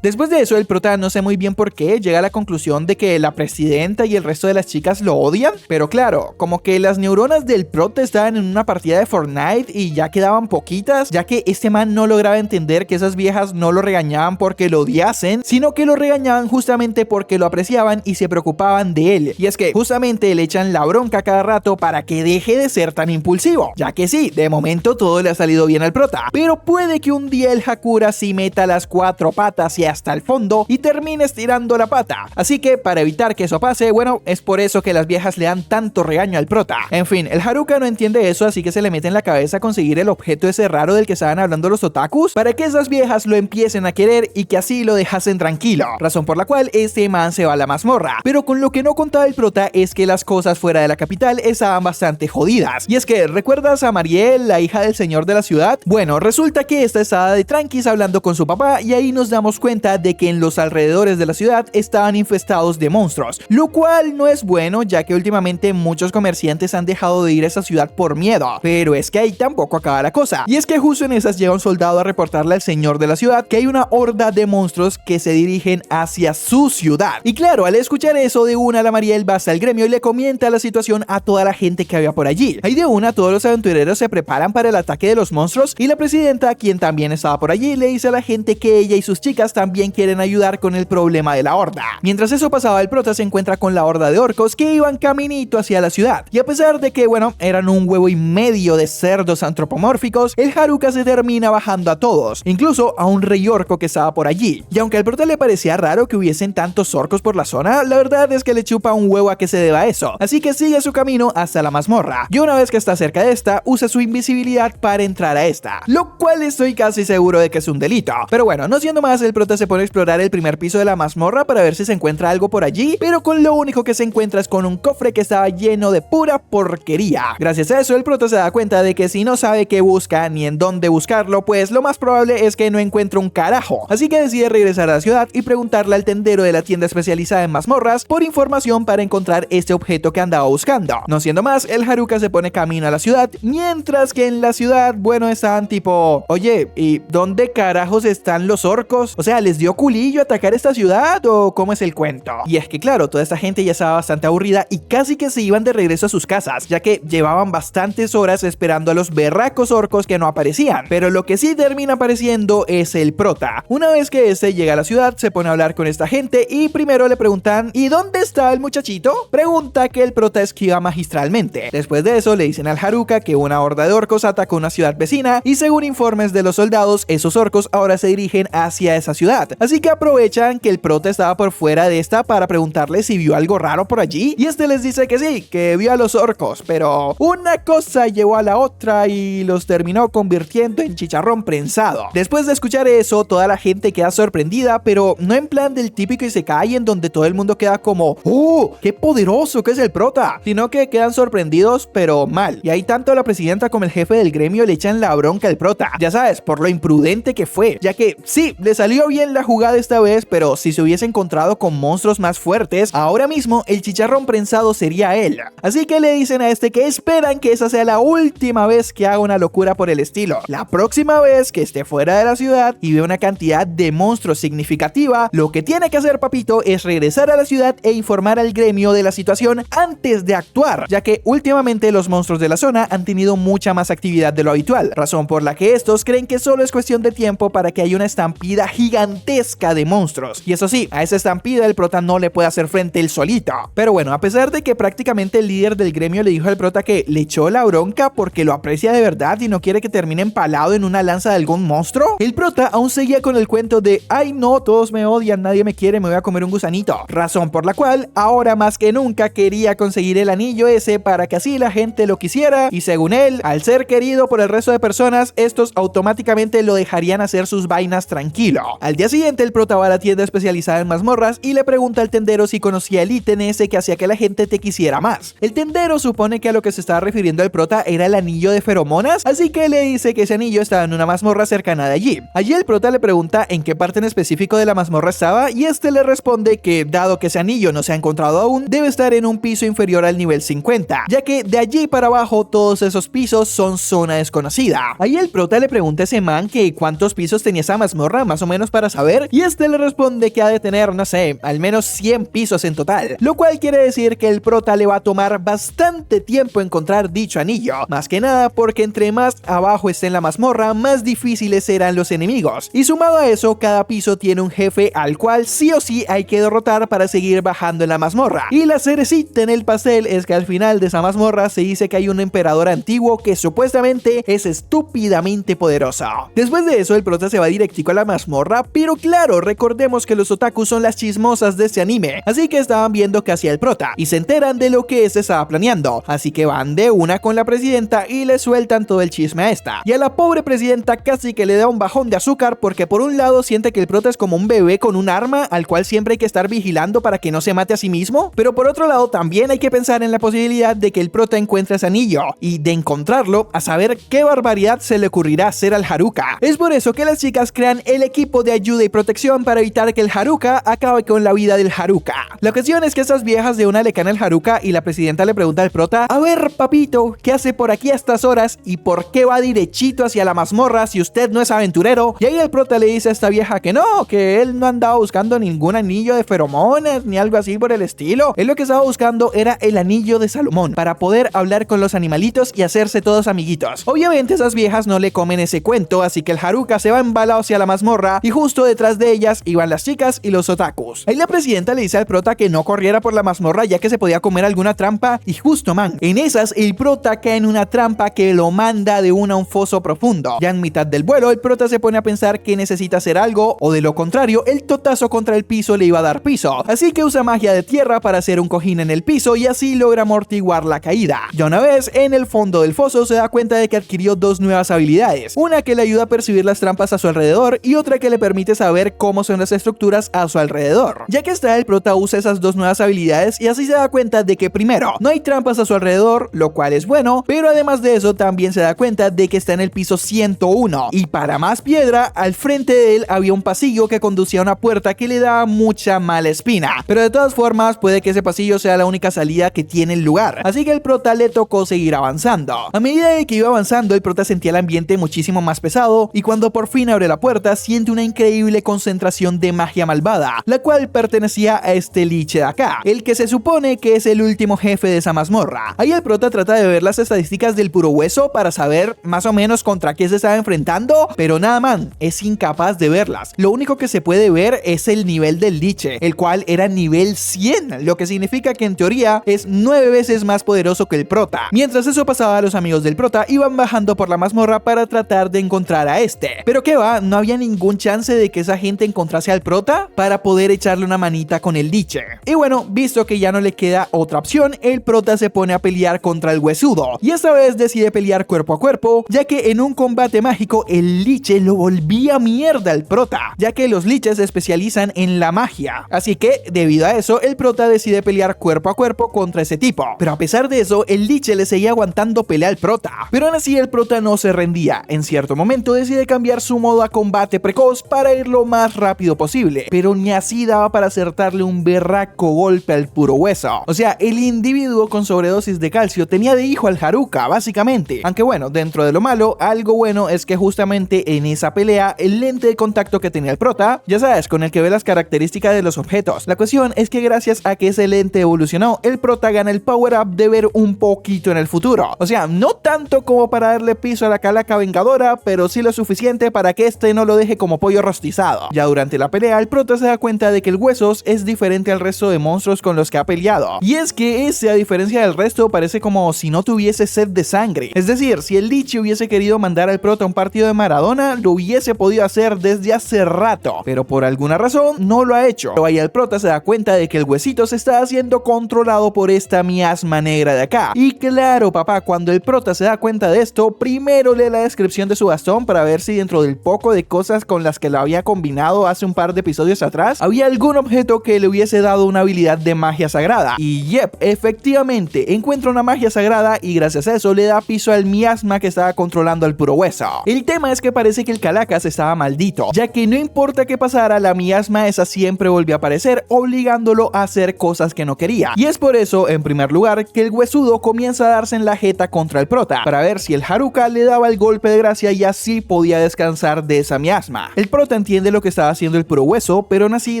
Después de eso, el prota, no sé muy bien por qué, llega a la conclusión de que la presidenta y el resto de las chicas lo odian, pero claro, como que las neuronas del prota estaban en una partida de Fortnite y ya quedaban poquitas, ya que este man no lograba entender que esas viejas no lo regañaban porque lo odiasen, sino que lo regañaban justamente porque lo apreciaban y se preocupaban de él. Y es que justamente le echan la bronca cada rato para que deje de ser tan impulsivo, ya que sí, de momento todo le ha salido bien al prota, pero puede que un día el Hakura sí meta las cuatro patas y hasta el fondo y termine estirando la pata. Así que para evitar que eso pase, bueno, es por eso que las viejas le dan tanto regaño al prota. En fin, el Haruka no entiende eso, así que se le mete en la cabeza conseguir el objeto ese raro del que estaban hablando los otakus para que esas viejas lo empiecen a querer y que así lo dejasen tranquilo, razón por la cual este man se va a la mazmorra. Pero con lo que no contaba el prota es que las cosas fuera de la capital estaban bastante jodidas. Y es que, ¿recuerdas a Mariel, la hija del señor de la ciudad? Bueno, resulta que esta estaba de tranquis hablando con su papá y ahí nos damos cuenta cuenta de que en los alrededores de la ciudad estaban infestados de monstruos, lo cual no es bueno, ya que últimamente muchos comerciantes han dejado de ir a esa ciudad por miedo. Pero es que ahí tampoco acaba la cosa, y es que justo en esas llega un soldado a reportarle al señor de la ciudad que hay una horda de monstruos que se dirigen hacia su ciudad. Y claro, al escuchar eso, de una la Mariel va hasta el gremio y le comenta la situación a toda la gente que había por allí. Ahí de una todos los aventureros se preparan para el ataque de los monstruos, y la presidenta, quien también estaba por allí, le dice a la gente que ella y sus chicas también quieren ayudar con el problema de la horda. Mientras eso pasaba, el prota se encuentra con la horda de orcos que iban caminito hacia la ciudad, y a pesar de que, bueno, eran un huevo y medio de cerdos antropomórficos, el Haruka se termina bajando a todos, incluso a un rey orco que estaba por allí. Y aunque al prota le parecía raro que hubiesen tantos orcos por la zona, la verdad es que le chupa un huevo a que se deba eso, así que sigue su camino hasta la mazmorra, y una vez que está cerca de esta, usa su invisibilidad para entrar a esta, lo cual estoy casi seguro de que es un delito. Pero bueno, no siendo más, el prota se pone a explorar el primer piso de la mazmorra para ver si se encuentra algo por allí, pero con lo único que se encuentra es con un cofre que estaba lleno de pura porquería. Gracias a eso, el prota se da cuenta de que si no sabe qué busca ni en dónde buscarlo, pues lo más probable es que no encuentre un carajo, así que decide regresar a la ciudad y preguntarle al tendero de la tienda especializada en mazmorras por información para encontrar este objeto que andaba buscando. No siendo más, el Haruka se pone camino a la ciudad, mientras que en la ciudad, bueno, estaban tipo, oye, ¿y dónde carajos están los orcos? O sea, ¿les dio culillo atacar esta ciudad o cómo es el cuento? Y es que claro, toda esta gente ya estaba bastante aburrida y casi que se iban de regreso a sus casas, ya que llevaban bastantes horas esperando a los berracos orcos que no aparecían. Pero lo que sí termina apareciendo es el prota. Una vez que este llega a la ciudad, se pone a hablar con esta gente y primero le preguntan, ¿y dónde está el muchachito? Pregunta que el prota esquiva magistralmente. Después de eso le dicen al Haruka que una horda de orcos atacó una ciudad vecina y según informes de los soldados, esos orcos ahora se dirigen hacia esa ciudad. Así que aprovechan que el prota estaba por fuera de esta para preguntarle si vio algo raro por allí, y este les dice que sí, que vio a los orcos, pero una cosa llevó a la otra y los terminó convirtiendo en chicharrón prensado. Después de escuchar eso, toda la gente queda sorprendida, pero no en plan del típico isekai en donde todo el mundo queda como ¡oh! ¡Qué poderoso que es el prota! Sino que quedan sorprendidos, pero mal. Y ahí tanto la presidenta como el jefe del gremio le echan la bronca al prota. Ya sabes, por lo imprudente que fue, ya que sí, le salió bien la jugada esta vez, pero si se hubiese encontrado con monstruos más fuertes, ahora mismo el chicharrón prensado sería él. Así que le dicen a este que esperan que esa sea la última vez que haga una locura por el estilo. La próxima vez que esté fuera de la ciudad y vea una cantidad de monstruos significativa, lo que tiene que hacer papito es regresar a la ciudad e informar al gremio de la situación antes de actuar, ya que últimamente los monstruos de la zona han tenido mucha más actividad de lo habitual, razón por la que estos creen que solo es cuestión de tiempo para que haya una estampida gigantesca de monstruos. Y eso sí, a esa estampida el prota no le puede hacer frente él solito. Pero bueno, a pesar de que prácticamente el líder del gremio le dijo al prota que le echó la bronca porque lo aprecia de verdad y no quiere que termine empalado en una lanza de algún monstruo, el prota aún seguía con el cuento de ay no, todos me odian, nadie me quiere, me voy a comer un gusanito, razón por la cual ahora más que nunca quería conseguir el anillo ese para que así la gente lo quisiera, y según él, al ser querido por el resto de personas, estos automáticamente lo dejarían hacer sus vainas tranquilo. Al día siguiente el prota va a la tienda especializada en mazmorras y le pregunta al tendero si conocía el ítem ese que hacía que la gente te quisiera más. El tendero supone que a lo que se estaba refiriendo el prota era el anillo de feromonas, así que le dice que ese anillo estaba en una mazmorra cercana de allí. Allí el prota le pregunta en qué parte en específico de la mazmorra estaba y este le responde que dado que ese anillo no se ha encontrado aún, debe estar en un piso inferior al nivel 50, ya que de allí para abajo todos esos pisos son zona desconocida. Ahí el prota le pregunta a ese man que cuántos pisos tenía esa mazmorra más o menos para saber, y este le responde que ha de tener, no sé, al menos 100 pisos en total, lo cual quiere decir que el prota le va a tomar bastante tiempo encontrar dicho anillo, más que nada porque entre más abajo esté en la mazmorra, más difíciles serán los enemigos, y sumado a eso, cada piso tiene un jefe al cual sí o sí hay que derrotar para seguir bajando en la mazmorra. Y la cerecita en el pastel es que al final de esa mazmorra se dice que hay un emperador antiguo que supuestamente es estúpidamente poderoso. Después de eso el prota se va directico a la mazmorra, pero claro, recordemos que los otakus son las chismosas de este anime, así que estaban viendo qué hacía el prota y se enteran de lo que este estaba planeando, así que van de una con la presidenta y le sueltan todo el chisme a esta, y a la pobre presidenta casi que le da un bajón de azúcar porque por un lado siente que el prota es como un bebé con un arma al cual siempre hay que estar vigilando para que no se mate a sí mismo, pero por otro lado también hay que pensar en la posibilidad de que el prota encuentre ese anillo, y de encontrarlo, a saber qué barbaridad se le ocurrirá hacer al Haruka. Es por eso que las chicas crean el equipo de ayuda y protección para evitar que el Haruka acabe con la vida del Haruka. La cuestión es que estas viejas de una le caen al Haruka y la presidenta le pregunta al prota: a ver, papito, ¿qué hace por aquí a estas horas y por qué va derechito hacia la mazmorra si usted no es aventurero? Y ahí el prota le dice a esta vieja que no, que él no andaba buscando ningún anillo de feromonas ni algo así por el estilo. Él lo que estaba buscando era el anillo de Salomón para poder hablar con los animalitos y hacerse todos amiguitos. Obviamente esas viejas no le comen ese cuento, así que el Haruka se va embalado hacia la mazmorra y justo detrás de ellas iban las chicas y los otakus. Ahí la presidenta le dice al prota que no corriera por la mazmorra ya que se podía comer alguna trampa y justo man, en esas el prota cae en una trampa que lo manda de una a un foso profundo. Ya en mitad del vuelo el prota se pone a pensar que necesita hacer algo o de lo contrario el totazo contra el piso le iba a dar piso, así que usa magia de tierra para hacer un cojín en el piso y así logra amortiguar la caída. Ya una vez en el fondo del foso se da cuenta de que adquirió dos nuevas habilidades, una que le ayuda a percibir las trampas a su alrededor y otra que le permite saber cómo son las estructuras a su alrededor. Ya que está, el prota usa esas dos nuevas habilidades y así se da cuenta de que primero, no hay trampas a su alrededor, lo cual es bueno, pero además de eso también se da cuenta de que está en el piso 101 y para más piedra, al frente de él había un pasillo que conducía a una puerta que le daba mucha mala espina, pero de todas formas puede que ese pasillo sea la única salida que tiene el lugar, así que el prota le tocó seguir avanzando. A medida de que iba avanzando el prota sentía el ambiente muchísimo más pesado y cuando por fin abre la puerta siente una increíble concentración de magia malvada, la cual pertenecía a este liche de acá, el que se supone que es el último jefe de esa mazmorra. Ahí el prota trata de ver las estadísticas del puro hueso para saber más o menos contra qué se estaba enfrentando, pero nada man, es incapaz de verlas. Lo único que se puede ver es el nivel del liche, el cual era nivel 100, lo que significa que en teoría es 9 veces más poderoso que el prota. Mientras eso pasaba, los amigos del prota iban bajando por la mazmorra para tratar de encontrar a este. Pero qué va, no había ningún chance de que esa gente encontrase al prota para poder echarle una manita con el liche. Y bueno, visto que ya no le queda otra opción, el prota se pone a pelear contra el huesudo y esta vez decide pelear cuerpo a cuerpo, ya que en un combate mágico el liche lo volvía mierda al prota, ya que los liches se especializan en la magia. Así que debido a eso el prota decide pelear cuerpo a cuerpo contra ese tipo, pero a pesar de eso el liche le seguía aguantando pelea al prota. Pero aún así el prota no se rendía. En cierto momento decide cambiar su modo a combate precoz para ir lo más rápido posible, pero ni así daba para acertarle un berraco golpe al puro hueso. O sea, el individuo con sobredosis de calcio tenía de hijo al Haruka, básicamente. Aunque bueno, dentro de lo malo, algo bueno es que justamente en esa pelea, el lente de contacto que tenía el prota, ya sabes, con el que ve las características de los objetos. La cuestión es que gracias a que ese lente evolucionó, el prota gana el power up de ver un poquito en el futuro. O sea, no tanto como para darle piso a la calaca vengadora, pero sí lo suficiente para que este no lo deje como pollo rostizado. Ya durante la pelea, el prota se da cuenta de que el Huesos es diferente al resto de monstruos con los que ha peleado. Y es que ese, a diferencia del resto, parece como si no tuviese sed de sangre. Es decir, si el Liche hubiese querido mandar al prota a un partido de Maradona, lo hubiese podido hacer desde hace rato, pero por alguna razón no lo ha hecho. Pero ahí el prota se da cuenta de que el huesito se está siendo controlado por esta miasma negra de acá. Y claro, papá, cuando el prota se da cuenta de esto, primero lee la descripción de su bastón para ver si dentro del poco de cosas con las que lo había combinado hace un par de episodios atrás, había algún objeto que le hubiese dado una habilidad de magia sagrada. Y yep, efectivamente, encuentra una magia sagrada y gracias a eso le da piso al miasma que estaba controlando al puro hueso. El tema es que parece que el Calacas estaba maldito, ya que no importa qué pasara, la miasma esa siempre volvió a aparecer, obligándolo a hacer cosas que no quería. Y es por eso, en primer lugar, que el huesudo comienza a darse en la jeta contra el prota, para ver si el Haruka le daba el golpe de gracia y así podía descansar de esa miasma. El prota entiende lo que estaba haciendo el puro hueso, pero aún así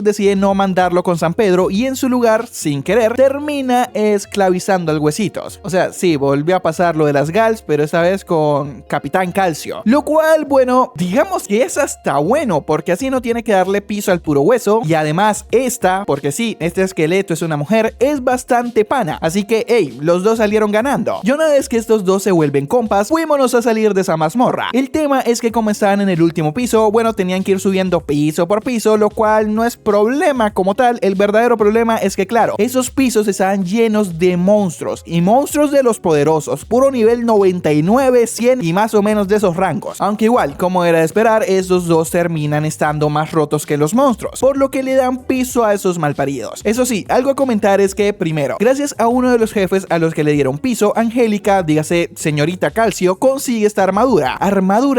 decide no mandarlo con San Pedro y en su lugar, sin querer, termina esclavizando al Huesitos. O sea, sí, volvió a pasar lo de las Gals, pero esta vez con Capitán Calcio. Lo cual, bueno, digamos que es hasta bueno, porque así no tiene que darle piso al puro hueso. Y además esta, porque sí, este esqueleto es una mujer, es bastante pana. Así que, hey, los dos salieron ganando. Y una vez que estos dos se vuelven compas, fuímonos a salir de esa mazmorra. El tema es que como estaban en el último piso, bueno, tenían que ir subiendo piso por piso, lo cual no es problema como tal. El verdadero problema es que, claro, esos pisos estaban llenos de monstruos, y monstruos de los poderosos, puro nivel 99, 100 y más o menos de esos rangos. Aunque igual, como era de esperar, esos dos terminan estando más rotos que los monstruos, por lo que le dan piso a esos malparidos. Eso sí, algo a comentar es que, primero, gracias a uno de los jefes a los que le dieron piso, Angélica, dígase señorita Calcio, consigue esta armadura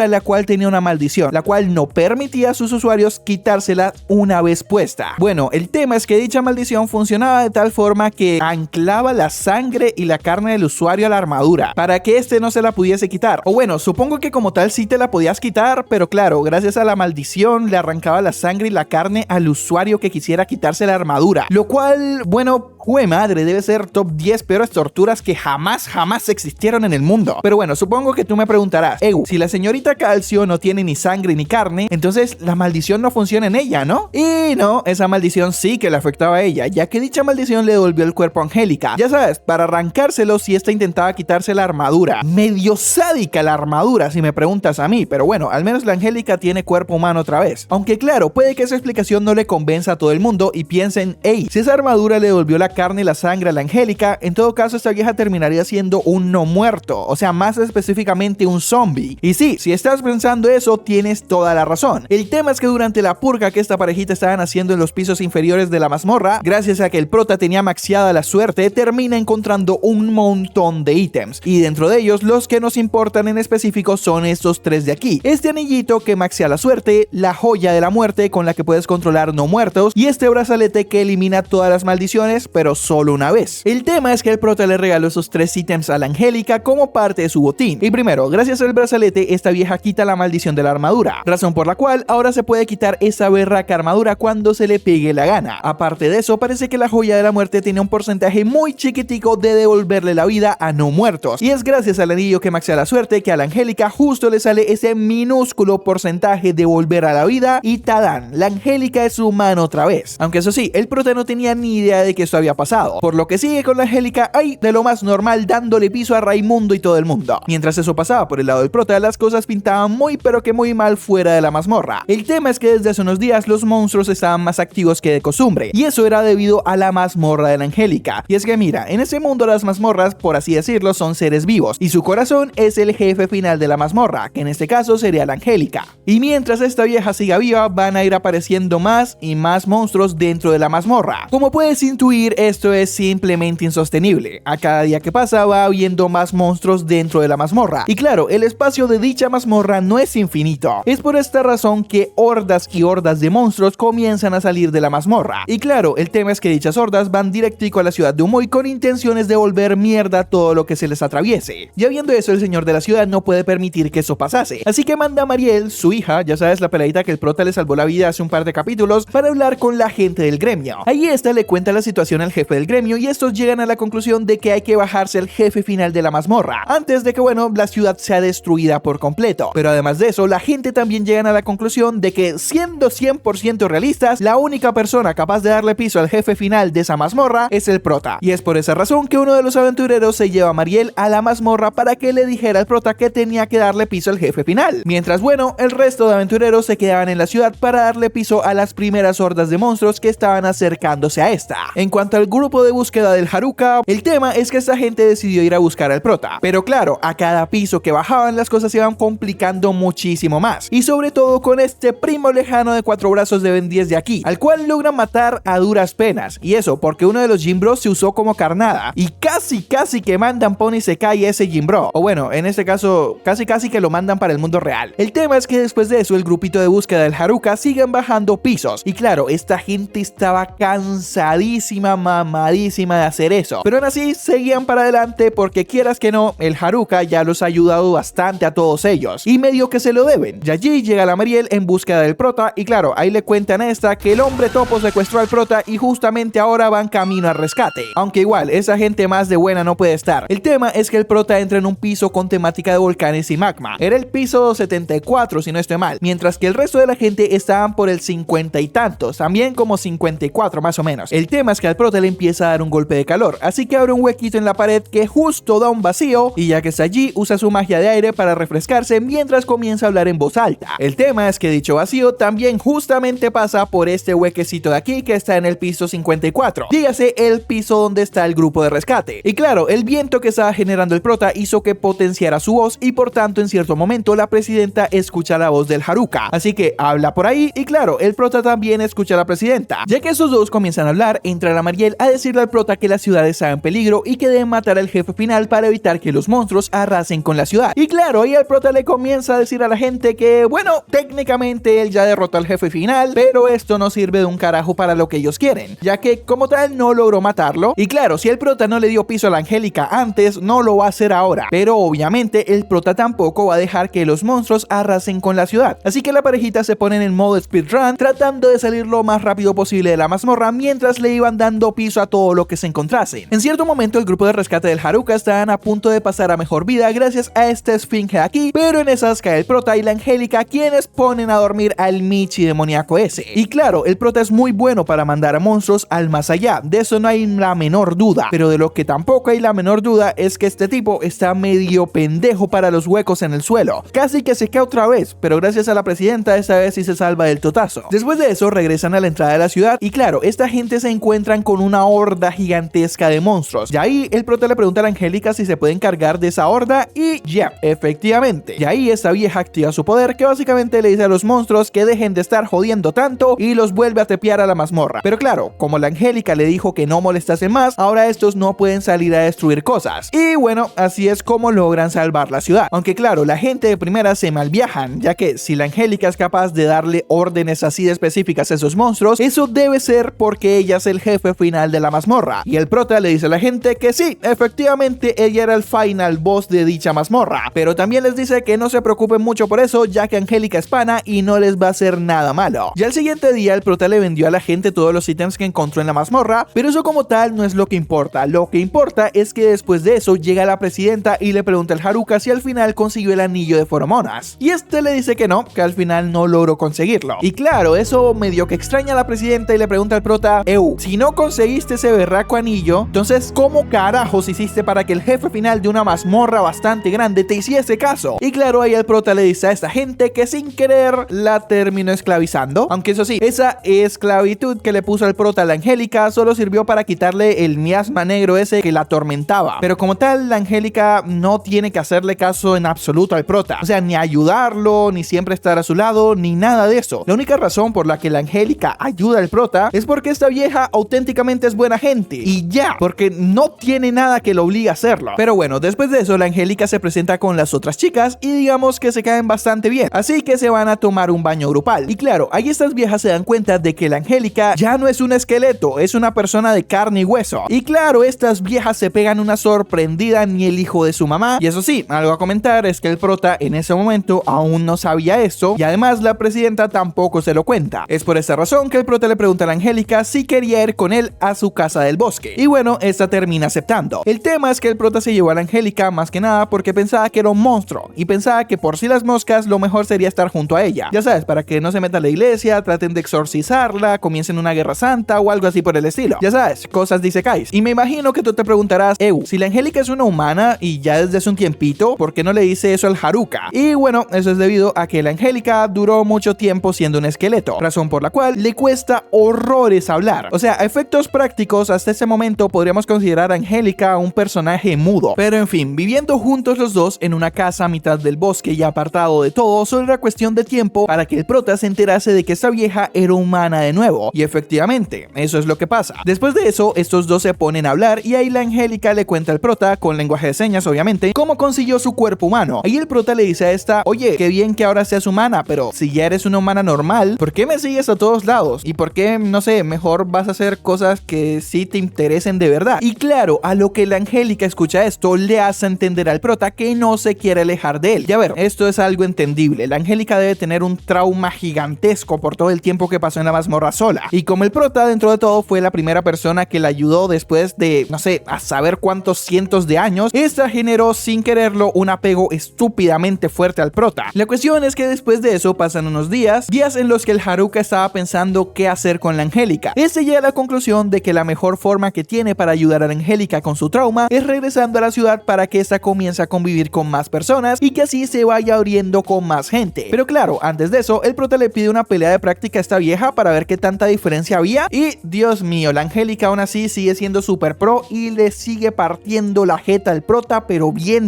la cual tenía una maldición, la cual no permitía sus usuarios quitársela una vez puesta. Bueno, el tema es que dicha maldición funcionaba de tal forma que anclaba la sangre y la carne del usuario a la armadura para que este no se la pudiese quitar. O bueno, supongo que como tal sí te la podías quitar, pero claro, gracias a la maldición le arrancaba la sangre y la carne al usuario que quisiera quitarse la armadura, lo cual, bueno, jue madre, debe ser top 10 peores torturas que jamás existieron en el mundo. Pero bueno, supongo que tú me preguntarás, si la señorita Calcio no tiene ni sangre ni carne, entonces la maldición no funciona en ella, ¿no? Y no, esa maldición sí que le afectaba a ella, ya que dicha maldición le devolvió el cuerpo a Angélica. Ya sabes, para arrancárselo si esta intentaba quitarse la armadura. Medio sádica la armadura, si me preguntas a mí, pero bueno, al menos la Angélica tiene cuerpo humano otra vez. Aunque claro, puede que esa explicación no le convenza a todo el mundo y piensen, si esa armadura le devolvió la carne y la sangre a la Angélica, en todo caso esta vieja terminaría siendo un no muerto, o sea, más específicamente un zombie. Y sí, si estás pensando eso, tienes toda la razón. El tema es que durante la purga que esta parejita estaban haciendo en los pisos inferiores de la mazmorra, gracias a que el prota tenía maxiada la suerte, termina encontrando un montón de ítems, y dentro de ellos los que nos importan en específico son estos tres de aquí: este anillito que maxia la suerte, la joya de la muerte con la que puedes controlar no muertos, y este brazalete que elimina todas las maldiciones, pero solo una vez. El tema es que el prota le regaló esos tres ítems a la Angélica como parte de su botín. Y primero, gracias al brazalete, esta vieja quita la maldición de la armadura, razón por la cual ahora se puede quitar esa berraca armadura cuando se le pegue la gana. Aparte de eso, parece que la joya de la muerte tiene un porcentaje muy chiquitico de devolverle la vida a no muertos, y es gracias al anillo que maxia la suerte que a la Angélica justo le sale ese minúsculo porcentaje de volver a la vida, y ¡tadán! La Angélica es humana otra vez. Aunque eso sí, el prota no tenía ni idea de que esto había pasado, por lo que sigue con la Angélica ahí de lo más normal, dándole piso a Raimundo y todo el mundo. Mientras eso pasaba por el lado del prota, las cosas pintaban muy pero que muy mal fuera de la mazmorra. El tema es que desde hace unos días los monstruos estaban más activos que de costumbre, y eso era debido a la mazmorra de la Angélica. Y es que mira, en ese mundo las mazmorras, por así decirlo, son seres vivos, y su corazón es el jefe final de la mazmorra, que en este caso sería la Angélica. Y mientras esta vieja siga viva, van a ir apareciendo más y más monstruos dentro de la mazmorra. Como puedes intuir, esto es simplemente insostenible. A cada día que pasa va habiendo más monstruos dentro de la mazmorra. Y claro, el espacio de dicha mazmorra no es infinito. Es por esta razón que hordas y hordas de monstruos comienzan a salir de la mazmorra. Y claro, el tema es que dichas hordas van directico a la ciudad de Umuy con intenciones de volver mierda todo lo que se les atraviese. Ya viendo eso, el señor de la ciudad no puede permitir que eso pasase. Así que manda a Mariel, su hija, ya sabes, la peladita que el prota le salvó la vida hace un par de capítulos, para hablar con la gente del gremio. Ahí esta le cuenta la situación al jefe del gremio, y estos llegan a la conclusión de que hay que bajarse al jefe final de la mazmorra antes de que, bueno, la ciudad sea destruida por completo. Pero además de eso, la gente también llegan a la conclusión de que, siendo 100% realistas, la única persona capaz de darle piso al jefe final de esa mazmorra es el prota. Y es por esa razón que uno de los aventureros se lleva a Mariel a la mazmorra para que le dijera al prota que tenía que darle piso al jefe final. Mientras, bueno, el resto de aventureros se quedaban en la ciudad para darle piso a las primeras hordas de monstruos que estaban acercándose a esta. En cuanto al grupo de búsqueda del Haruka, el tema es que esta gente decidió ir a buscar al prota. Pero claro, a cada piso que bajaban las cosas se iban complicando muchísimo más. Y sobre todo con este primo lejano de 4 brazos de Ben 10 de aquí, al cual logran matar a duras penas. Y eso porque uno de los Jinbros se usó como carnada. Y casi que mandan Pony se cae ese Jinbro. O bueno, en este caso, casi que lo mandan para el mundo real. El tema es que después de eso, el grupito de búsqueda del Haruka siguen bajando pisos. Y claro, esta gente estaba cansadísima, mamadísima de hacer eso. Pero aún así, seguían para adelante porque quieras que no, el Haruka ya los ha ayudado bastante a todos ellos. Y medio que se lo deben. Y allí llega la Mariel en búsqueda del prota. Y claro, ahí le cuentan a esta que el hombre topo secuestró al prota y justamente ahora van camino al rescate. Aunque igual, esa gente más de buena no puede estar. El tema es que el prota entra en un piso con temática de volcanes y magma. Era el piso 74, si no estoy mal. Mientras que el resto de la gente estaban por el 50 y tantos. También como 54 más o menos. El tema es que al prota le empieza a dar un golpe de calor. Así que abre un huequito en la pared que justo da un vacío. Y ya que está allí, usa su magia de aire para refrescarse mientras comienza a hablar en voz alta. El tema es que dicho vacío también justamente pasa por este huequecito de aquí que está en el piso 54. Dígase el piso donde está el grupo de rescate. Y claro, el viento que estaba generando el prota hizo que potenciara su voz y por tanto en cierto momento la presidenta escucha la voz del Haruka. Así que habla por ahí y claro, el prota también escucha a la presidenta. Ya que esos dos comienzan a hablar, entra la Mariel a decirle al prota que la ciudad está en peligro y que debe matar al jefe final para evitar que los monstruos arrasen con la ciudad. Y claro, ahí el prota le comienza a decir a la gente que, bueno, técnicamente efectivamente él ya derrotó al jefe final, pero esto no sirve de un carajo para lo que ellos quieren, ya que como tal no logró matarlo. Y claro, si el prota no le dio piso a la Angélica antes, no lo va a hacer ahora, pero obviamente el prota tampoco va a dejar que los monstruos arrasen con la ciudad. Así que la parejita se ponen en modo speedrun, tratando de salir lo más rápido posible de la mazmorra mientras le iban dando piso a todo lo que se encontrasen. En cierto momento el grupo de rescate del Haruka estaban a punto de pasar a mejor vida gracias a esta esfinge aquí, pero en esas cae el prota y la Angélica, quienes ponen a dormir al Michi demoníaco ese. Y claro, el prota es muy bueno para mandar a monstruos al más allá, de eso no hay la menor duda, pero de lo que tampoco hay la menor duda es que este tipo está medio pendejo para los huecos en el suelo. Casi que se cae otra vez, pero gracias a la presidenta esta vez sí se salva del totazo. Después de eso regresan a la entrada de la ciudad y claro, esta gente se encuentran con una horda gigantesca de monstruos. Y ahí el prota le pregunta a la Angélica si se puede encargar de esa horda y ya, efectivamente. Y ahí esta vieja activa su poder, que básicamente le dice a los monstruos que dejen de estar jodiendo tanto y los vuelve a tepear a la mazmorra. Pero claro, como la Angélica le dijo que no molestasen más, ahora estos no pueden salir a destruir cosas. Y bueno, así es como logran salvar la ciudad. Aunque claro, la gente de primera se malviajan, ya que si la Angélica es capaz de darle órdenes así de específicas a esos monstruos, eso debe ser porque ella es el jefe final de la mazmorra. Y el prota le dice a la gente que sí, efectivamente ella era el final boss de dicha mazmorra, pero también les dice que no se preocupen mucho por eso, ya que Angélica es pana y no les va a hacer nada malo. Ya el siguiente día el prota le vendió a la gente todos los ítems que encontró en la mazmorra, pero eso como tal no es lo que importa. Lo que importa es que después de eso llega la presidenta y le pregunta al Haruka si al final consiguió el anillo de feromonas. Y este le dice que no, que al final no logró conseguirlo. Y claro, eso medio que extraña a la presidenta y le pregunta al prota, si no conseguiste ese berraco anillo, entonces ¿cómo carajos hiciste para que el jefe final de una mazmorra bastante grande te hiciese caso? Y claro, ahí el prota le dice a esta gente que sin querer la terminó esclavizando. Aunque eso sí, esa esclavitud que le puso al prota a la Angélica solo sirvió para quitarle el miasma negro ese que la atormentaba. Pero como tal, la Angélica no tiene que hacerle caso en absoluto al prota. O sea, ni ayudarlo, ni siempre estar a su lado, ni nada de eso. La única razón por la que la Angélica ayuda al prota es porque esta vieja auténticamente es buena gente. Y ya, porque no tiene nada que lo obligue a hacerlo. Pero bueno, después de eso, la Angélica se presenta con las otras chicas y digamos que se caen bastante bien. Así que se van a tomar un baño grupal. Y claro, ahí estas viejas se dan cuenta de que la Angélica ya no es un esqueleto, es una persona de carne y hueso. Y claro, estas viejas se pegan una sorprendida ni el hijo de su mamá. Y eso sí, algo a comentar es que el prota en ese momento aún no sabía esto y además la presidenta tampoco se lo cuenta. Es por esta razón que el prota le pregunta a la Angélica si quería ir con él a su casa del bosque. Y bueno, esta termina aceptando. El tema es que el prota se llevó a la Angélica más que nada porque pensaba que era un monstruo y pensaba que por si las moscas lo mejor sería estar junto a ella. Ya sabes, para que no se meta a la iglesia, traten de exorcizarla, comiencen una guerra santa o algo así por el estilo. Ya sabes, cosas de isekais. Y me imagino que tú te preguntarás, si la Angélica es una humana y ya desde hace un tiempito, ¿por qué no le dice eso al Haruka? Y bueno, eso es debido a que la Angélica duró mucho tiempo siendo un esqueleto, razón por la cual le cuesta horrores hablar. O sea, a efectos prácticos, hasta ese momento podríamos considerar a Angélica un personaje mudo. Pero en fin, viviendo juntos los dos en una casa a mitad del bosque y apartado de todo, solo era cuestión de tiempo para que el prota se enterase de que esta vieja era humana de nuevo. Y efectivamente, eso es lo que pasa. Después de eso, estos dos se ponen a hablar y ahí la Angélica le cuenta al prota, con lenguaje de señas obviamente, cómo consiguió su cuerpo humano. Ahí el prota le dice a esta, oye, qué bien que ahora seas humana, pero si ya eres una humana normal, ¿por qué me sigues a todos lados? ¿Y por qué, no sé, mejor vas a hacer cosas que sí te interesen de verdad? Y claro, a lo que la Angélica escucha esto, le hace entender al prota que no se quiere alejar de él. Y a ver, esto es algo entendible. La Angélica debe tener un trauma gigantesco por todo el tiempo que pasó en la mazmorra sola. Y como el prota, dentro de todo, fue la primera persona que la ayudó después de, no sé, a saber cuántos cientos de años, esta generó sin quererlo un apego estúpidamente fuerte al prota. La cuestión es que después de eso pasan unos días en los que el Haruka estaba pensando qué hacer con la Angélica. Este llega a la conclusión de que la mejor forma que tiene para ayudar a la Angélica con su trauma es regresando a la ciudad para que esta comience a convivir con más personas y que así se vaya abriendo con más gente. Pero claro, antes de eso, el prota le pide una pelea de práctica a esta vieja para ver qué tanta diferencia había y Dios mío, la Angélica aún así sigue siendo super pro y le sigue partiendo la jeta al prota, pero bien.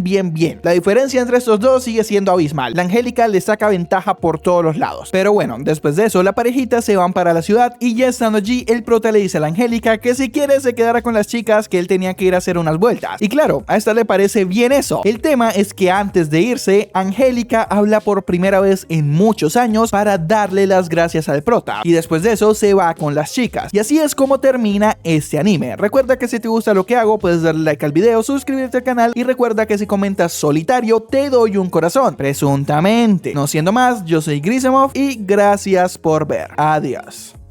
La diferencia entre estos dos sigue siendo abismal. La Angélica le saca ventaja por todos los lados. Pero bueno, después de eso, la parejita se van para la ciudad y ya estando allí, el prota le dice a la Angélica que si quiere se quedara con las chicas, que él tenía que ir a hacer unas vueltas. Y claro, a esta le parece bien eso. El tema es que antes de irse, Angélica habla por primera vez en muchos años para darle las gracias al prota, y después de eso se va con las chicas. Y así es como termina este anime. Recuerda que si te gusta lo que hago, puedes darle like al video, suscribirte al canal, y recuerda que si comentas solitario te doy un corazón, presuntamente. No siendo más, yo soy Grisemov y gracias por ver. Adiós.